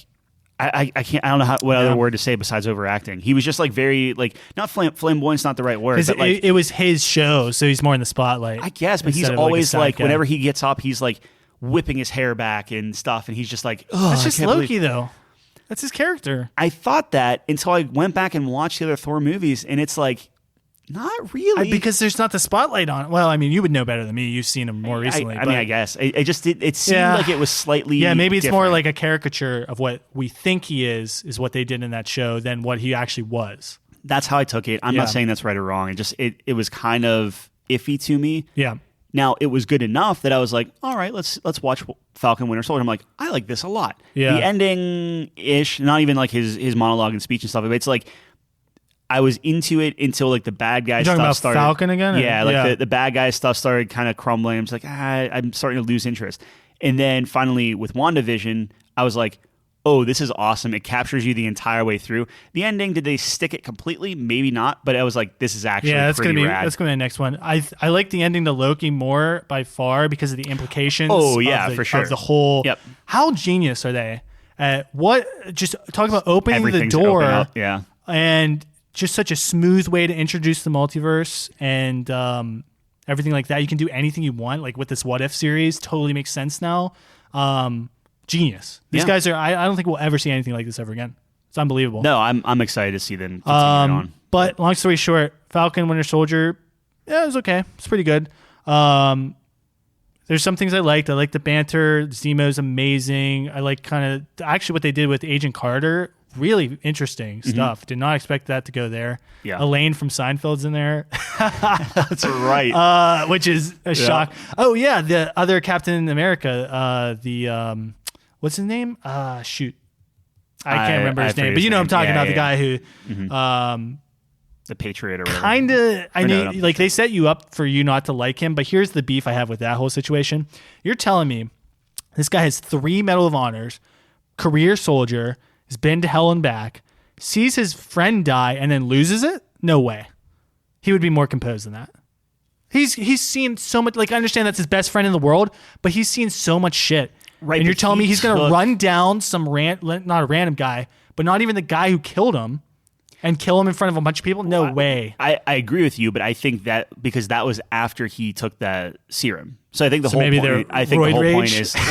I can't. I don't know what other word to say besides overacting. He was just like very like not flamboyant's not the right word. But like, it was his show, so he's more in the spotlight. I guess, but he's always like whenever he gets up, he's like whipping his hair back and stuff, and he's just like, oh, that's just Loki though. That's his character. I thought that until I went back and watched the other Thor movies, and it's like, not really. Because there's not the spotlight on it. Well, I mean, you would know better than me. You've seen him more recently. I mean, I guess. It seemed like it was slightly maybe it's different. more like a caricature of what we think he is what they did in that show than what he actually was. That's how I took it. I'm not saying that's right or wrong. It was kind of iffy to me. Yeah. Now, it was good enough that I was like, all right, let's watch Falcon Winter Soldier. I'm like, I like this a lot. Yeah. The ending-ish, not even like his monologue and speech and stuff, but it's like I was into it until like the bad guy stuff about started. Falcon again? Yeah, like the bad guy stuff started kind of crumbling. I'm just like, I'm starting to lose interest. And then finally with WandaVision, I was like, oh, this is awesome. It captures you the entire way through. The ending, did they stick it completely? Maybe not, but I was like, this is actually pretty rad. That's gonna be the next one. I like the ending to Loki more by far because of the implications. For sure. Of the whole. Yep. How genius are they? Just talk about opening the door. Yeah. And just such a smooth way to introduce the multiverse and everything like that. You can do anything you want. Like with this What If series, totally makes sense now. Genius. These guys are. I don't think we'll ever see anything like this ever again. It's unbelievable. No, I'm excited to see them continue on. But long story short, Falcon Winter Soldier, yeah, it was okay. It's pretty good. There's some things I liked. I like the banter. Zemo's amazing. I like kind of actually what they did with Agent Carter. Really interesting stuff. Did not expect that to go there. Yeah. Elaine from Seinfeld's in there. That's right. Which is a shock. Oh yeah, the other Captain America. What's his name? Shoot. I can't remember his name, but you know what I'm talking about. The guy who, the Patriot or whatever. Kind of, like they set you up for you not to like him, but here's the beef I have with that whole situation. You're telling me this guy has 3 Medal of Honors, career soldier, has been to hell and back, sees his friend die and then loses it? No way. He would be more composed than that. He's seen so much, like I understand that's his best friend in the world, but he's seen so much shit. Right, and you're telling me he's going to run down some not a random guy, but not even the guy who killed him and kill him in front of a bunch of people? No way. I agree with you, but I think that because that was after he took that serum. So I think the whole point is that's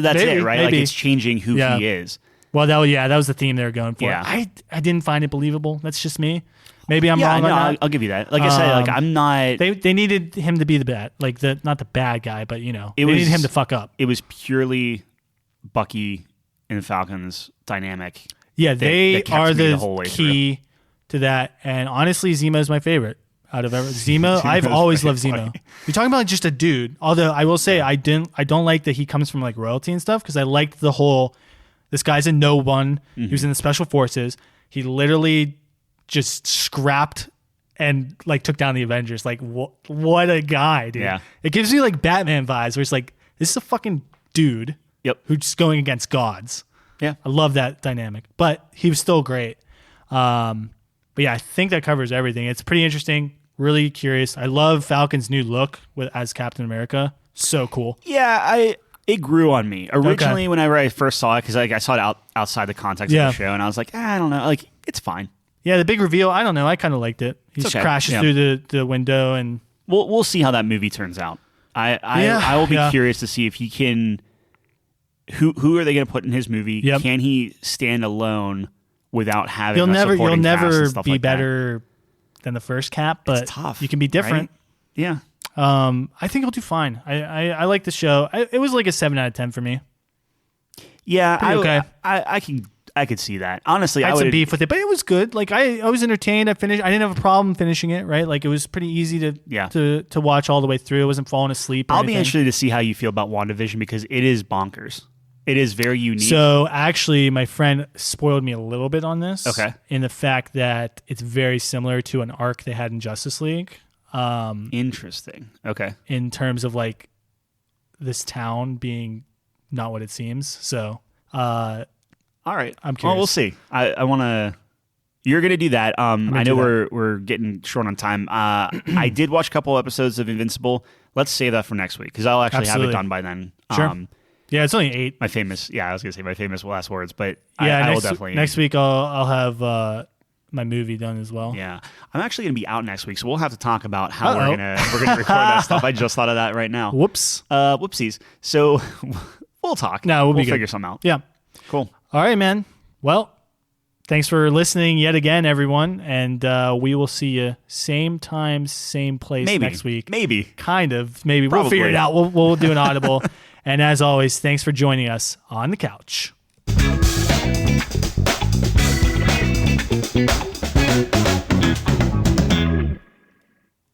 maybe, it, right? Maybe. Like it's changing who he is. Well, that was the theme they were going for. Yeah. I didn't find it believable. That's just me. Maybe I'm wrong on that. I'll give you that. Like I said, like I'm not. They needed him to be the bad, like not the bad guy, but they needed him to fuck up. It was purely Bucky and Falcon's dynamic. Yeah, they are the key to that. And honestly, Zemo's my favorite out of everyone. Zemo, I've always loved Zemo. You're talking about just a dude. Although I will say I don't like that he comes from like royalty and stuff because I liked the whole. This guy's a no one. He was in the special forces. He literally just scrapped and like took down the Avengers. Like what a guy, dude. Yeah. It gives me like Batman vibes where it's like, this is a fucking dude who's just going against gods. Yeah. I love that dynamic. But he was still great. But yeah, I think that covers everything. It's pretty interesting. Really curious. I love Falcon's new look as Captain America. So cool. Yeah, it grew on me. Originally, whenever I first saw it, because I saw it outside the context of the show, and I was like, I don't know. Like, it's fine. Yeah, the big reveal, I don't know. I kind of liked it. He just crashes through the window, and we'll see how that movie turns out. I will be curious to see if he can. Who are they going to put in his movie? Yep. Can he stand alone without having? You'll never be better than the first Cap, but it's tough, you can be different. Right? Yeah. I think he'll do fine. I like the show. It was like a 7 out of 10 for me. Yeah, I could see that. Honestly, I had some beef with it, but it was good. Like I was entertained. I didn't have a problem finishing it. Right, like it was pretty easy to watch all the way through. I wasn't falling asleep. I'll be interested to see how you feel about WandaVision because it is bonkers. It is very unique. So actually, my friend spoiled me a little bit on this. Okay, in the fact that it's very similar to an arc they had in Justice League. Interesting. Okay. In terms of like this town being not what it seems. So, all right. I'm curious. Well, we'll see. I want to. You're going to do that. I know we're getting short on time. I did watch a couple episodes of Invincible. Let's save that for next week because I'll actually have it done by then. Sure. Yeah, it's only 8. I was going to say my famous last words, but I will definitely. Next week I'll have my movie done as well. Yeah, I'm actually going to be out next week, so we'll have to talk about how we're gonna record that stuff. I just thought of that right now. Whoops. Whoopsies. So we'll talk. No, we'll figure something out. Yeah. Cool. All right, man. Well, thanks for listening yet again, everyone, and we will see you same time, same place next week. Maybe. Kind of. Maybe. Probably. We'll figure it out. We'll do an audible. And as always, thanks for joining us on the couch.